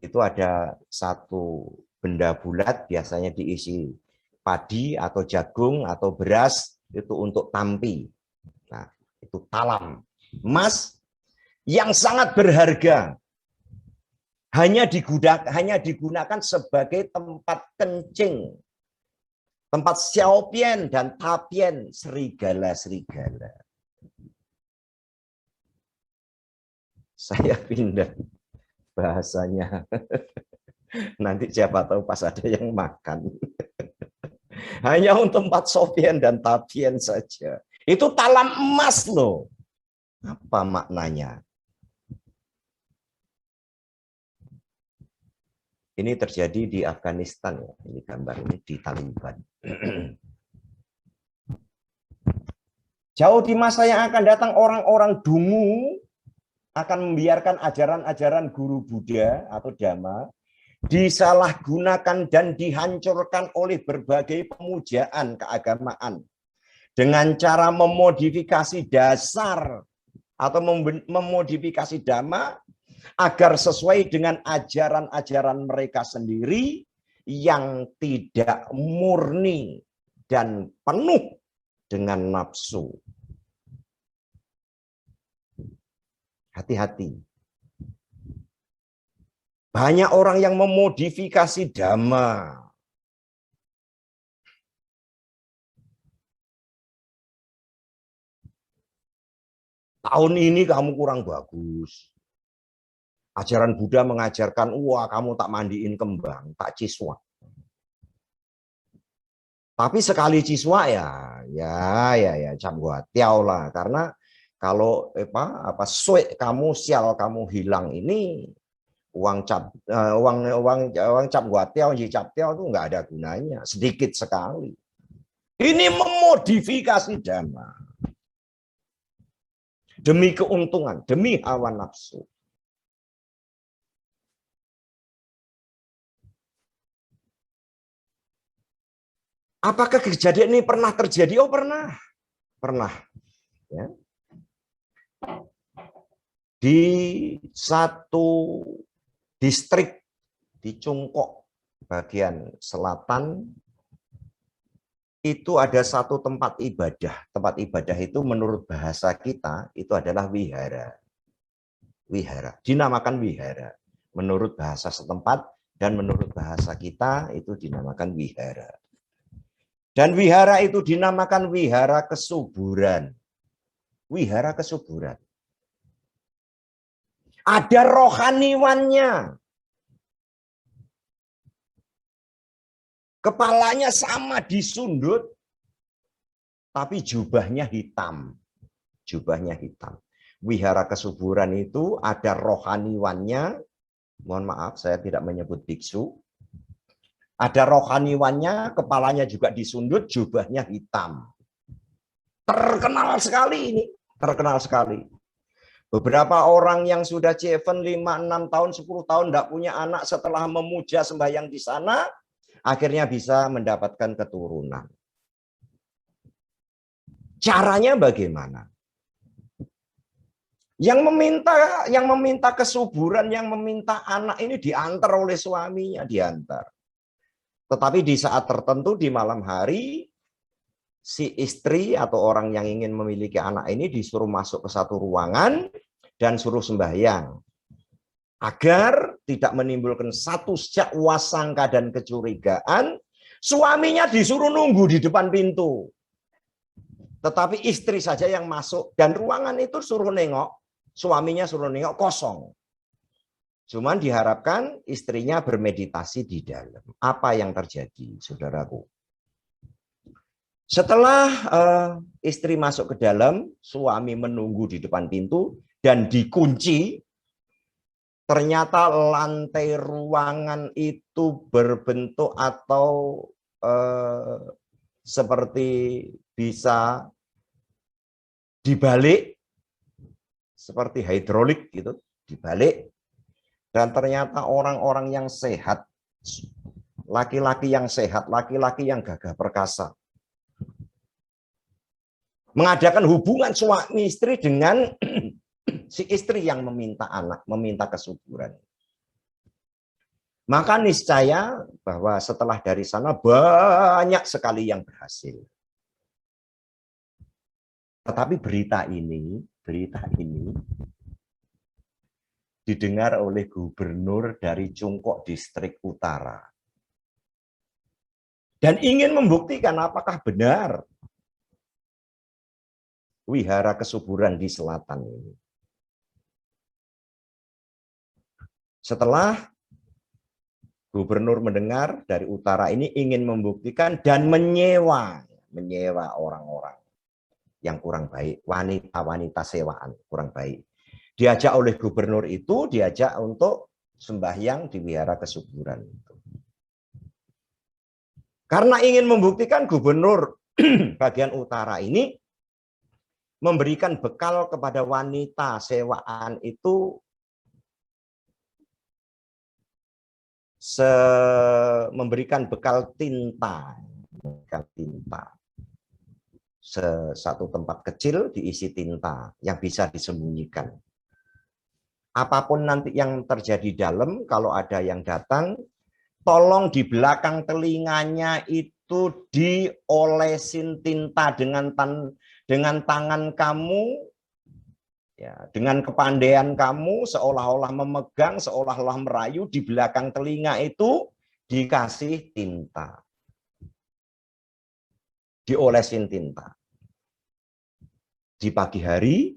Speaker 1: itu ada satu benda bulat, biasanya diisi padi atau jagung atau beras, itu untuk tampi. Nah, itu talam emas yang sangat berharga. Hanya digunakan sebagai tempat kencing, tempat xiaopian dan tapian serigala-serigala. Saya pindah bahasanya. Nanti siapa tahu pas ada yang makan. Hanya untuk tempat sopian dan tapian saja. Itu talam emas loh. Apa maknanya? Ini terjadi di Afghanistan ya. Ini gambar ini di Taliban. Jauh di masa yang akan datang orang-orang dungu akan membiarkan ajaran-ajaran guru Buddha atau Dhamma disalahgunakan dan dihancurkan oleh berbagai pemujaan keagamaan dengan cara memodifikasi dasar atau memodifikasi Dhamma agar sesuai dengan ajaran-ajaran mereka sendiri yang tidak murni dan penuh dengan nafsu. Hati-hati. Banyak orang yang memodifikasi Dhamma. Tahun ini kamu kurang bagus. Ajaran Buddha mengajarkan, wah kamu tak mandiin kembang, tak ciswa. Tapi sekali ciswa ya cap gua tiao lah, karena kalau suik kamu, sial kamu hilang ini, uang cap gua tiao, cap tiao itu nggak ada gunanya, sedikit sekali. Ini memodifikasi Dhamma demi keuntungan, demi hawa nafsu. Apakah kejadian ini pernah terjadi? Oh pernah, pernah. Ya. Di satu distrik di Cungkok bagian selatan itu ada satu tempat ibadah. Tempat ibadah itu menurut bahasa kita itu adalah wihara. Wihara, dinamakan wihara. Menurut bahasa setempat dan menurut bahasa kita itu dinamakan wihara. Dan wihara itu dinamakan wihara kesuburan. Wihara kesuburan. Ada rohaniwannya. Kepalanya sama disundut, tapi jubahnya hitam. Jubahnya hitam. Wihara kesuburan itu ada rohaniwannya. Mohon maaf, saya tidak menyebut biksu. Ada rohaniwannya, kepalanya juga disundut, jubahnya hitam. Terkenal sekali ini, terkenal sekali. Beberapa orang yang sudah ceven 5, 6 tahun, 10 tahun tidak punya anak setelah memuja sembahyang di sana, akhirnya bisa mendapatkan keturunan. Caranya bagaimana? Yang meminta kesuburan, yang meminta anak ini diantar oleh suaminya, diantar. Tetapi di saat tertentu di malam hari, si istri atau orang yang ingin memiliki anak ini disuruh masuk ke satu ruangan dan suruh sembahyang. Agar tidak menimbulkan satu syak wasangka dan kecurigaan, suaminya disuruh nunggu di depan pintu. Tetapi istri saja yang masuk dan ruangan itu suruh nengok, suaminya suruh nengok kosong. Cuman diharapkan istrinya bermeditasi di dalam. Apa yang terjadi, saudaraku? Setelah istri masuk ke dalam, suami menunggu di depan pintu dan dikunci. ternyata lantai ruangan itu berbentuk atau seperti bisa dibalik, seperti hidrolik gitu, dibalik. Dan ternyata orang-orang yang sehat, laki-laki yang sehat, laki-laki yang gagah perkasa, mengadakan hubungan suami istri dengan si istri yang meminta anak, meminta kesuburan. Maka niscaya bahwa setelah dari sana banyak sekali yang berhasil. Tetapi berita ini didengar oleh gubernur dari Cungkook Distrik Utara. Dan ingin membuktikan apakah benar wihara kesuburan di selatan ini. Setelah gubernur mendengar dari utara ini, ingin membuktikan dan menyewa orang-orang yang kurang baik, wanita-wanita sewaan kurang baik. Diajak oleh gubernur itu, diajak untuk sembahyang di wihara kesuburan itu. Karena ingin membuktikan, gubernur bagian utara ini memberikan bekal kepada wanita sewaan itu memberikan bekal tinta, satu tempat kecil diisi tinta yang bisa disembunyikan. Apapun nanti yang terjadi dalam, kalau ada yang datang, tolong di belakang telinganya itu diolesin tinta dengan tangan kamu. Ya, dengan kepandaian kamu seolah-olah memegang, seolah-olah merayu, di belakang telinga itu dikasih tinta. Diolesin tinta. Di pagi hari,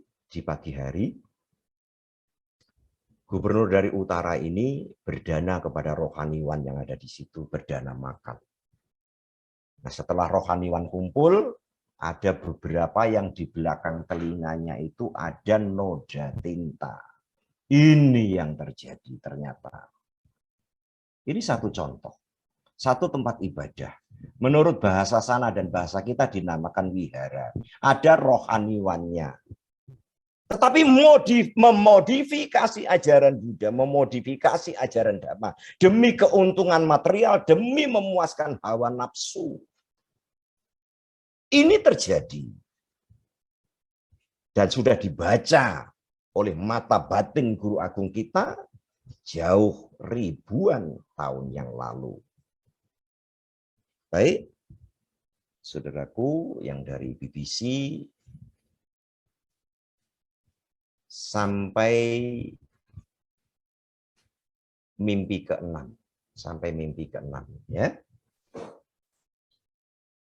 Speaker 1: gubernur dari utara ini berdana kepada rohaniwan yang ada di situ, berdana makan. Nah, setelah rohaniwan kumpul, ada beberapa yang di belakang telinganya itu ada noda tinta. Ini yang terjadi ternyata. Ini satu contoh. Satu tempat ibadah. Menurut bahasa sana dan bahasa kita dinamakan wihara. Ada rohaniwannya. Tetapi memodifikasi ajaran Buddha, memodifikasi ajaran Dhamma. Demi keuntungan material, demi memuaskan hawa nafsu. Ini terjadi dan sudah dibaca oleh mata batin guru agung kita jauh ribuan tahun yang lalu. Baik, saudaraku yang dari BBC sampai mimpi ke-6, ya.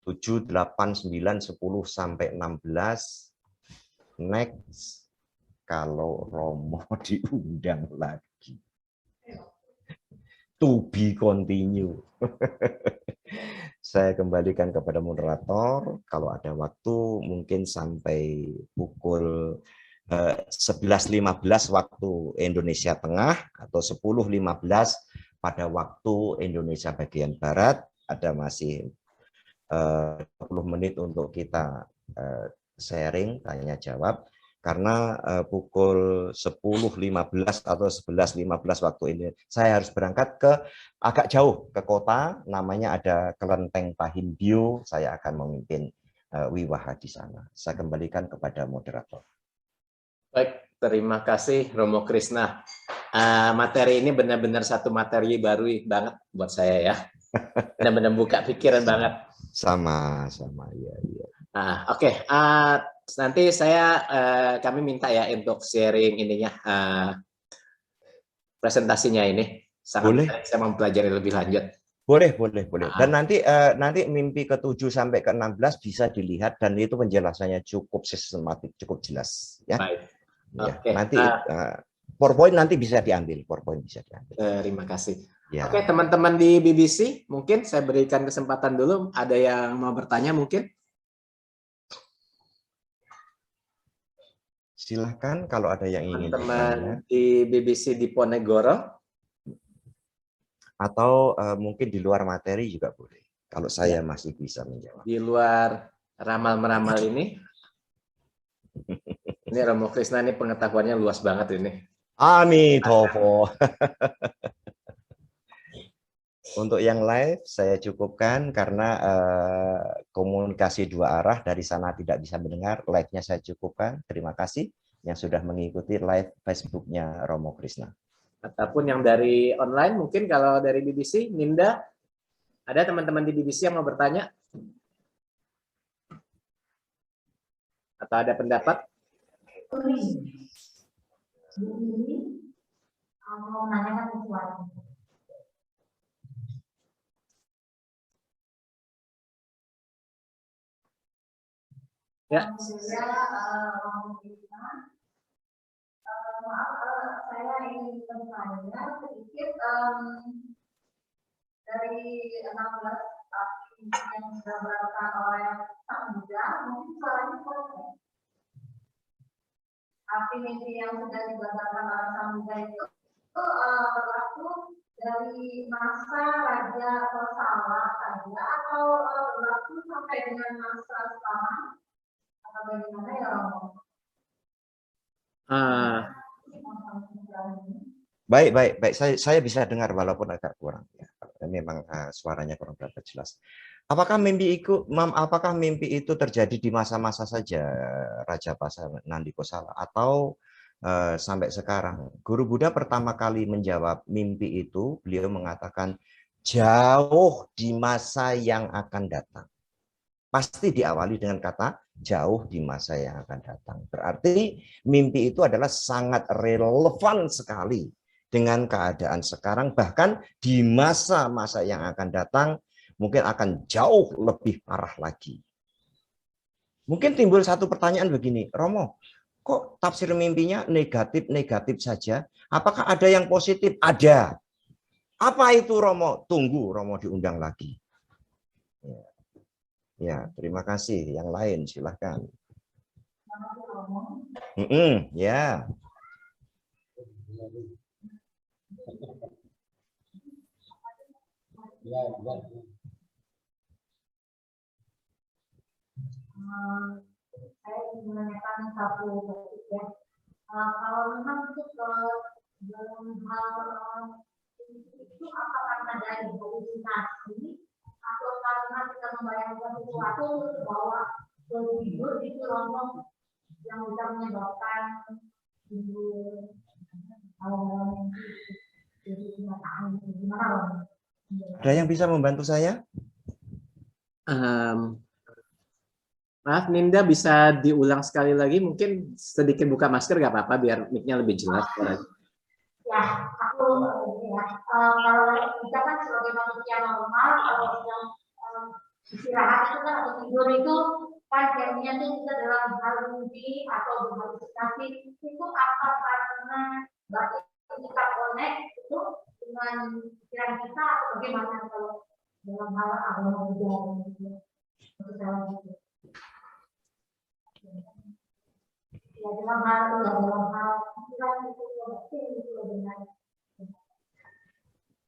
Speaker 1: 7, 8, 9, 10, sampai 16. Next, kalau Romo diundang lagi. To be continue. Saya kembalikan kepada moderator. Kalau ada waktu, mungkin sampai pukul 11.15 waktu Indonesia Tengah, atau 10.15 pada waktu Indonesia bagian Barat. Ada masih 20 menit untuk kita sharing, tanya jawab, karena pukul 10.15 atau 11.15 waktu ini saya harus berangkat ke agak jauh ke kota, namanya ada Kelenteng Pahinbio. Saya akan memimpin wiwaha di sana. Saya kembalikan kepada moderator.
Speaker 3: Baik, terima kasih Romo Krishna. Materi ini benar-benar satu materi baru banget buat saya ya. Benar-benar buka pikiran banget.
Speaker 1: Sama ya.
Speaker 3: Oke. Nanti kami minta ya untuk sharing ininya, presentasinya ini.
Speaker 1: Boleh.
Speaker 3: Saya mempelajari lebih lanjut.
Speaker 1: Boleh. Dan nanti mimpi ke-7 sampai ke-16 bisa dilihat, dan itu penjelasannya cukup sistematik, cukup jelas. Ya.
Speaker 3: Baik.
Speaker 1: Ya.
Speaker 3: Oke.
Speaker 1: Nanti PowerPoint nanti bisa diambil.
Speaker 3: Terima kasih.
Speaker 1: Ya.
Speaker 3: Oke, teman-teman di BBC, mungkin saya berikan kesempatan dulu. Ada yang mau bertanya mungkin?
Speaker 1: Silahkan kalau ada yang ingin bertanya.
Speaker 3: Teman-teman di BBC Diponegoro.
Speaker 1: Atau mungkin di luar materi juga boleh. Kalau saya masih bisa menjawab.
Speaker 3: Di luar ramal-meramal ini. Ini Romo Krisna ini pengetahuannya luas banget ini.
Speaker 1: Amitofo. Untuk yang live saya cukupkan karena komunikasi dua arah, dari sana tidak bisa mendengar, live-nya saya cukupkan. Terima kasih yang sudah mengikuti live Facebook-nya Romo Krisna.
Speaker 3: Ataupun yang dari online, mungkin kalau dari BBC, Ninda, ada teman-teman di BBC yang mau bertanya? Atau ada pendapat?
Speaker 2: Mau menanyakan sesuatu.
Speaker 3: Ya.
Speaker 2: Maaf, saya ingin bertanya sedikit dari 16 yang digambarkan oleh Sang Buddha, mungkin suaranya kurang. Arti mimpi yang sudah digambarkan oleh Sang Buddha itu berlaku dari masa Raja Kosala saja atau berlaku sampai dengan masa sekarang atau bagaimana ya Romo?
Speaker 1: Baik. Saya bisa dengar walaupun agak kurang. Ya. Memang suaranya kurang berapa jelas. Apakah mimpi itu terjadi di masa-masa saja Raja Nandi Kosala atau sampai sekarang? Guru Buddha pertama kali menjawab mimpi itu, beliau mengatakan jauh di masa yang akan datang. Pasti diawali dengan kata jauh di masa yang akan datang. Berarti mimpi itu adalah sangat relevan sekali dengan keadaan sekarang, bahkan di masa-masa yang akan datang mungkin akan jauh lebih parah lagi. Mungkin timbul satu pertanyaan begini, Romo, kok tafsir mimpinya negatif-negatif saja? Apakah ada yang positif? Ada. Apa itu Romo? Tunggu Romo diundang lagi. Ya, terima kasih. Yang lain silahkan. Ya.
Speaker 2: Saya ingin menanyakan satu ya. Kalau memang itu dalam hal itu apakah ada halusinasi atau karena kita membayangkan sesuatu bahwa tidur itu Romo yang bisa menyebabkan tidur
Speaker 1: Ada yang bisa membantu saya?
Speaker 3: Maaf, Ninda bisa diulang sekali lagi, mungkin sedikit buka masker nggak apa-apa biar mic-nya lebih jelas.
Speaker 2: Ya, aku kalau kita kan sebagai manusia normal, kalau yang istirahat itu kan atau tidur itu kan jamnya itu kita dalam hal mimpi atau berhalusinasi itu apa karena batin kita connect itu dengan pikiran kita atau bagaimana kalau dalam hal agama Buddha gitu. Ya dalam hal pikiran itu dengan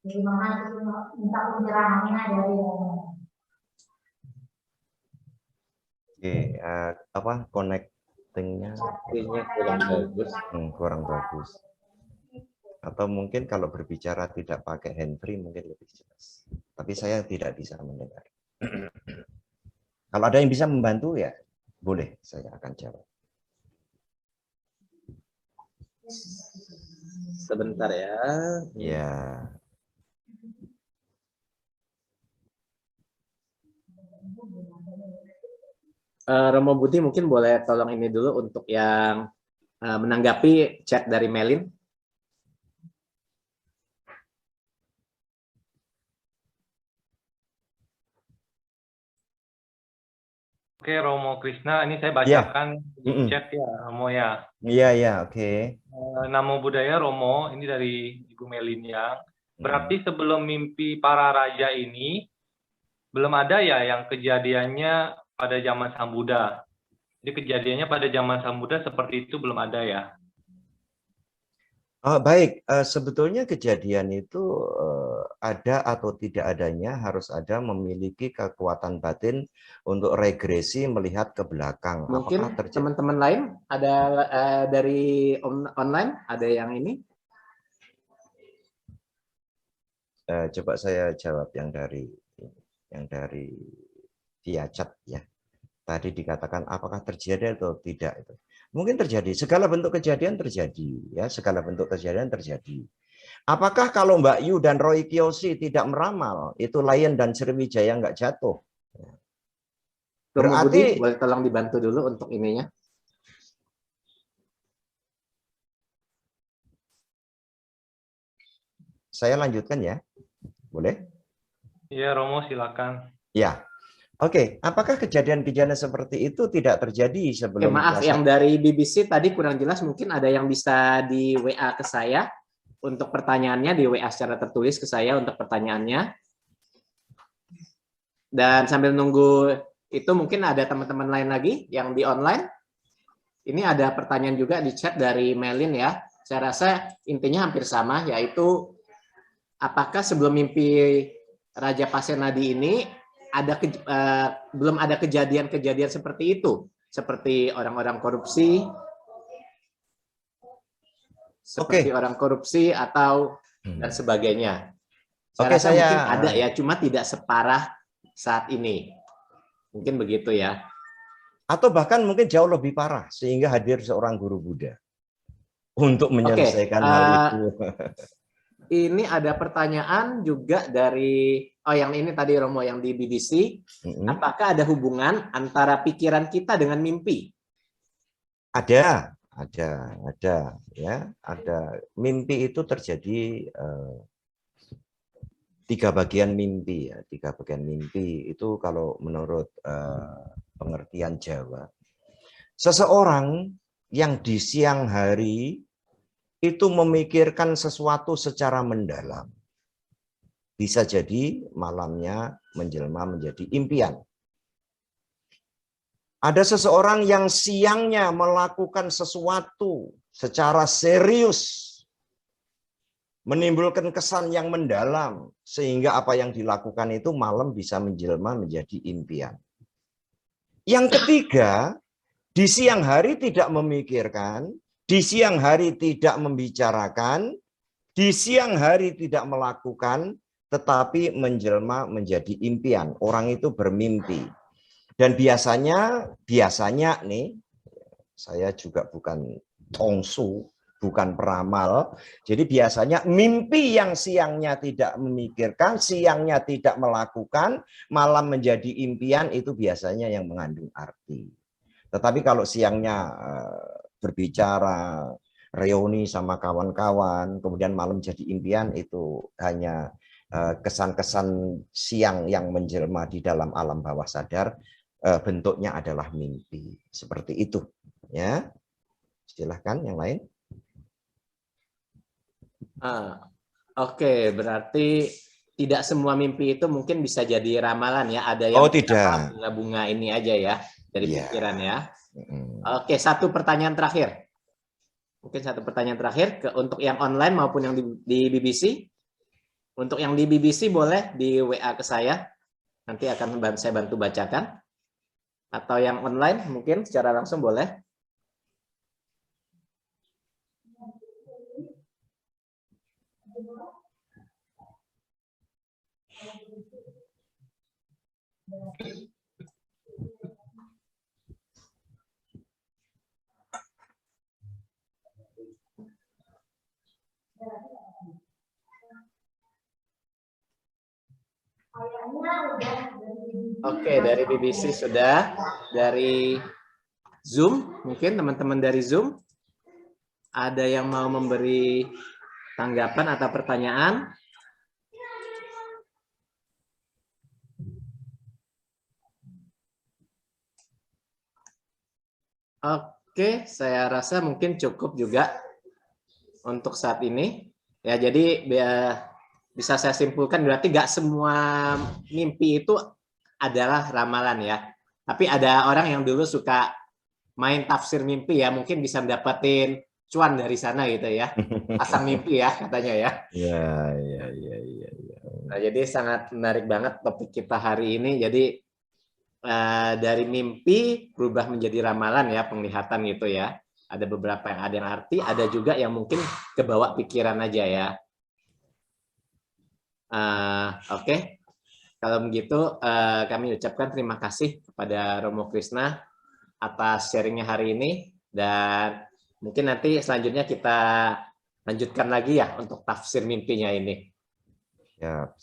Speaker 2: bagaimana itu minta pencerahannya dari
Speaker 1: connectingnya kurang bagus. Atau mungkin kalau berbicara tidak pakai handfree mungkin lebih jelas. Tapi saya tidak bisa mendengar. Kalau ada yang bisa membantu ya boleh, saya akan jawab.
Speaker 3: Sebentar ya.
Speaker 1: Ya.
Speaker 3: Romo Budi mungkin boleh tolong ini dulu untuk yang menanggapi chat dari Melin.
Speaker 4: Oke, Romo Krisna, ini saya bacakan di chat ya, Romo ya.
Speaker 1: Iya, oke.
Speaker 4: Namo Buddhaya Romo, ini dari Ibu Melin yang. Berarti sebelum mimpi para raja ini, belum ada ya yang kejadiannya pada zaman Sang Buddha. Jadi kejadiannya pada zaman Samudra seperti itu belum ada ya?
Speaker 1: Baik, sebetulnya kejadian itu ada atau tidak adanya harus ada memiliki kekuatan batin untuk regresi melihat ke belakang.
Speaker 3: Mungkin teman-teman lain ada dari online ada yang ini?
Speaker 1: Coba saya jawab yang dari via chat ya. Tadi dikatakan apakah terjadi atau tidak itu. Mungkin terjadi, segala bentuk kejadian terjadi ya, segala bentuk kejadian terjadi. Apakah kalau Mbak Yu dan Roy Kiyoshi tidak meramal, itu Lion dan Sriwijaya nggak jatuh?
Speaker 3: Berarti boleh tolong dibantu dulu untuk ininya.
Speaker 1: Saya lanjutkan ya, boleh?
Speaker 4: Iya, Romo silakan.
Speaker 1: Ya, oke. Apakah kejadian-kejadian seperti itu tidak terjadi sebelum?
Speaker 3: Maaf, yang dari BBC tadi kurang jelas, mungkin ada yang bisa di WA ke saya untuk pertanyaannya, di WA secara tertulis ke saya untuk pertanyaannya. Dan sambil nunggu itu mungkin ada teman-teman lain lagi yang di online. Ini ada pertanyaan juga di chat dari Melin ya. Saya rasa intinya hampir sama, yaitu apakah sebelum mimpi Raja Pasenadi ini belum ada kejadian-kejadian seperti itu, seperti orang-orang korupsi, orang korupsi atau dan sebagainya. Saya rasa mungkin ada ya, cuma tidak separah saat ini. Mungkin begitu ya.
Speaker 1: Atau bahkan mungkin jauh lebih parah, sehingga hadir seorang guru Buddha untuk menyelesaikan hal itu.
Speaker 3: Ini ada pertanyaan juga dari, yang ini tadi Romo yang di BBC. Apakah ada hubungan antara pikiran kita dengan mimpi?
Speaker 1: Ada ya, ada. Mimpi itu terjadi 3 bagian mimpi ya, 3 bagian mimpi itu kalau menurut pengertian Jawa. Seseorang yang di siang hari itu memikirkan sesuatu secara mendalam. Bisa jadi malamnya menjelma menjadi impian. Ada seseorang yang siangnya melakukan sesuatu secara serius, menimbulkan kesan yang mendalam, sehingga apa yang dilakukan itu malam bisa menjelma menjadi impian. Yang ketiga, di siang hari tidak memikirkan, di siang hari tidak membicarakan, di siang hari tidak melakukan, tetapi menjelma menjadi impian. Orang itu bermimpi. Dan biasanya nih, saya juga bukan tongsu, bukan peramal. Jadi biasanya mimpi yang siangnya tidak memikirkan, siangnya tidak melakukan, malam menjadi impian, itu biasanya yang mengandung arti. Tetapi kalau siangnya berbicara, reuni sama kawan-kawan, kemudian malam jadi impian, itu hanya kesan-kesan siang yang menjelma di dalam alam bawah sadar, bentuknya adalah mimpi. Seperti itu. Ya, silahkan yang lain.
Speaker 3: Oke, berarti tidak semua mimpi itu mungkin bisa jadi ramalan ya. Ada yang
Speaker 1: tidak.
Speaker 3: Bunga-bunga ini aja ya, dari pikiran ya. Oke, satu pertanyaan terakhir. Mungkin satu pertanyaan terakhir untuk yang online maupun yang di BBC. Untuk yang di BBC boleh di WA ke saya. Nanti akan saya bantu bacakan. Atau yang online mungkin secara langsung boleh. Oke, dari BBC sudah. Dari Zoom, mungkin teman-teman dari Zoom ada yang mau memberi tanggapan atau pertanyaan? Oke, saya rasa mungkin cukup juga untuk saat ini. Ya, jadi bisa saya simpulkan berarti nggak semua mimpi itu adalah ramalan ya. Tapi ada orang yang dulu suka main tafsir mimpi ya, mungkin bisa dapetin cuan dari sana gitu ya. Pasang mimpi ya katanya ya.
Speaker 1: Ya.
Speaker 3: Nah, jadi sangat menarik banget topik kita hari ini. Jadi dari mimpi berubah menjadi ramalan ya, penglihatan gitu ya. Ada beberapa yang ada yang arti, ada juga yang mungkin kebawa pikiran aja ya. Oke. Kalau begitu kami ucapkan terima kasih kepada Romo Krisna atas sharingnya hari ini, dan mungkin nanti selanjutnya kita lanjutkan lagi ya untuk tafsir mimpinya ini.
Speaker 1: Siap.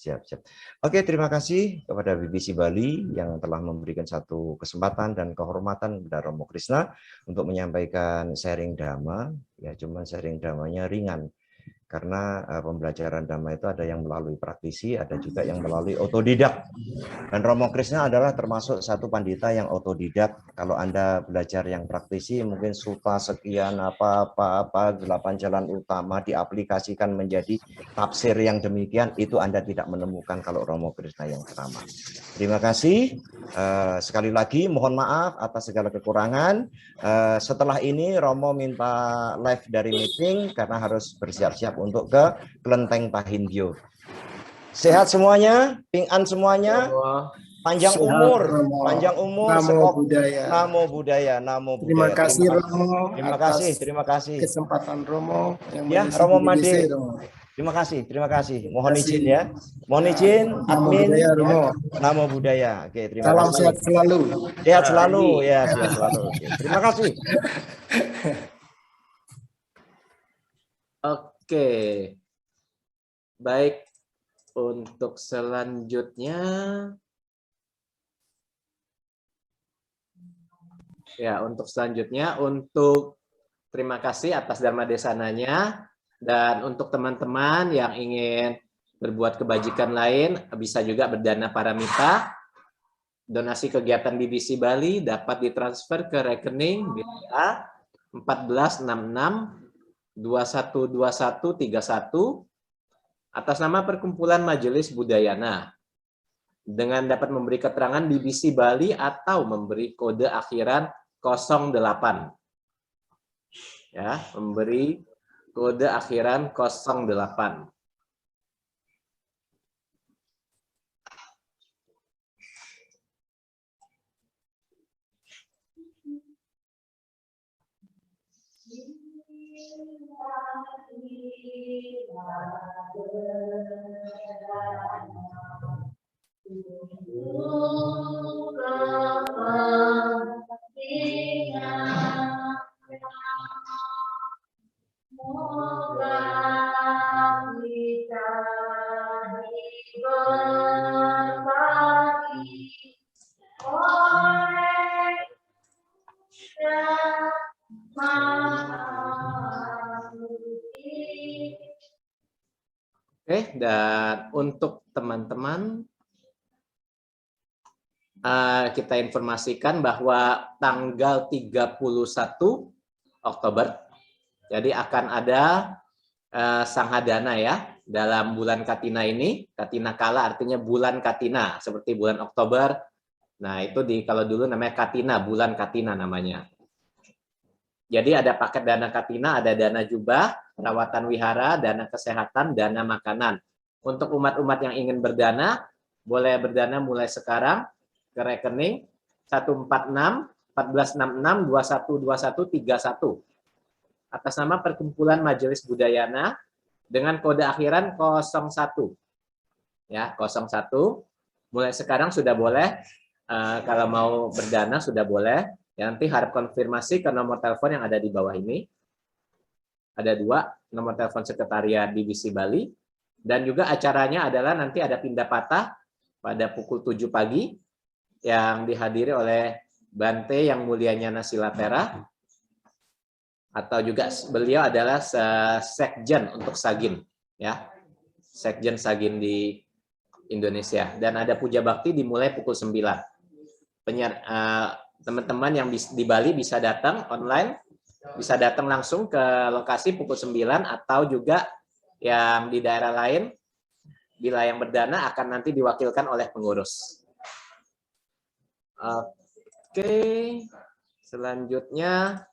Speaker 1: Oke, terima kasih kepada BBC Bali yang telah memberikan satu kesempatan dan kehormatan kepada Romo Krisna untuk menyampaikan sharing dhamma. Ya, cuma sharing dhammanya ringan. Karena pembelajaran dhamma itu ada yang melalui praktisi, ada juga yang melalui otodidak. Dan Romo Krisna adalah termasuk satu pandita yang otodidak. Kalau Anda belajar yang praktisi, mungkin suta sekian, apa, 8 jalan utama diaplikasikan menjadi tafsir yang demikian, itu Anda tidak menemukan kalau Romo Krisna yang ceramah. Terima kasih. Sekali lagi, mohon maaf atas segala kekurangan. Setelah ini, Romo minta live dari meeting, karena harus bersiap-siap untuk ke Kelenteng Pahindyo. Sehat semuanya, ping'an semuanya, panjang umur, Namo Buddhaya.
Speaker 5: Terima kasih Romo.
Speaker 1: Terima kasih.
Speaker 5: Kesempatan Romo yang
Speaker 1: ya, Romo Made. Terima kasih. Mohon izin ya. Mohon izin, admin. Namo Buddhaya. Oke, terima
Speaker 5: kasih. Salam sehat selalu.
Speaker 1: Sehat selalu ya, sehat selalu. Oke, terima kasih.
Speaker 3: Oke. Baik, untuk selanjutnya untuk terima kasih atas Dharma Desananya, dan untuk teman-teman yang ingin berbuat kebajikan lain bisa juga berdana paramita. Donasi kegiatan BBC Bali dapat ditransfer ke rekening BCA 1466 212131 atas nama Perkumpulan Majelis Budayana, dengan dapat memberi keterangan BBC Bali atau memberi kode akhiran 08. Ya, memberi kode akhiran 08. Oke, dan untuk teman-teman kita informasikan bahwa tanggal 31 Oktober jadi akan ada Sanghadana ya dalam bulan Katina ini. Katina Kala artinya bulan Katina, seperti bulan Oktober. Nah, itu kalau dulu namanya Katina, bulan Katina namanya. Jadi ada paket dana Katina, ada dana jubah, perawatan wihara, dana kesehatan, dana makanan. Untuk umat-umat yang ingin berdana, boleh berdana mulai sekarang ke rekening 146 1466 212131 atas nama Perkumpulan Majelis Budayana dengan kode akhiran 01. Ya, 01. Mulai sekarang sudah boleh, kalau mau berdana sudah boleh. Ya, nanti harap konfirmasi ke nomor telepon yang ada di bawah ini. Ada 2 nomor telepon sekretariat BBC Bali. Dan juga acaranya adalah nanti ada pindah patah pada pukul 7 pagi yang dihadiri oleh Bante Yang Mulia Nyana Silatera, atau juga beliau adalah sekjen untuk Sagin, ya, sekjen Sagin di Indonesia. Dan ada puja bakti dimulai pukul 9. Teman-teman yang di Bali bisa datang online, bisa datang langsung ke lokasi pukul 9, atau juga yang di daerah lain, bila yang berdana akan nanti diwakilkan oleh pengurus. Oke, Selanjutnya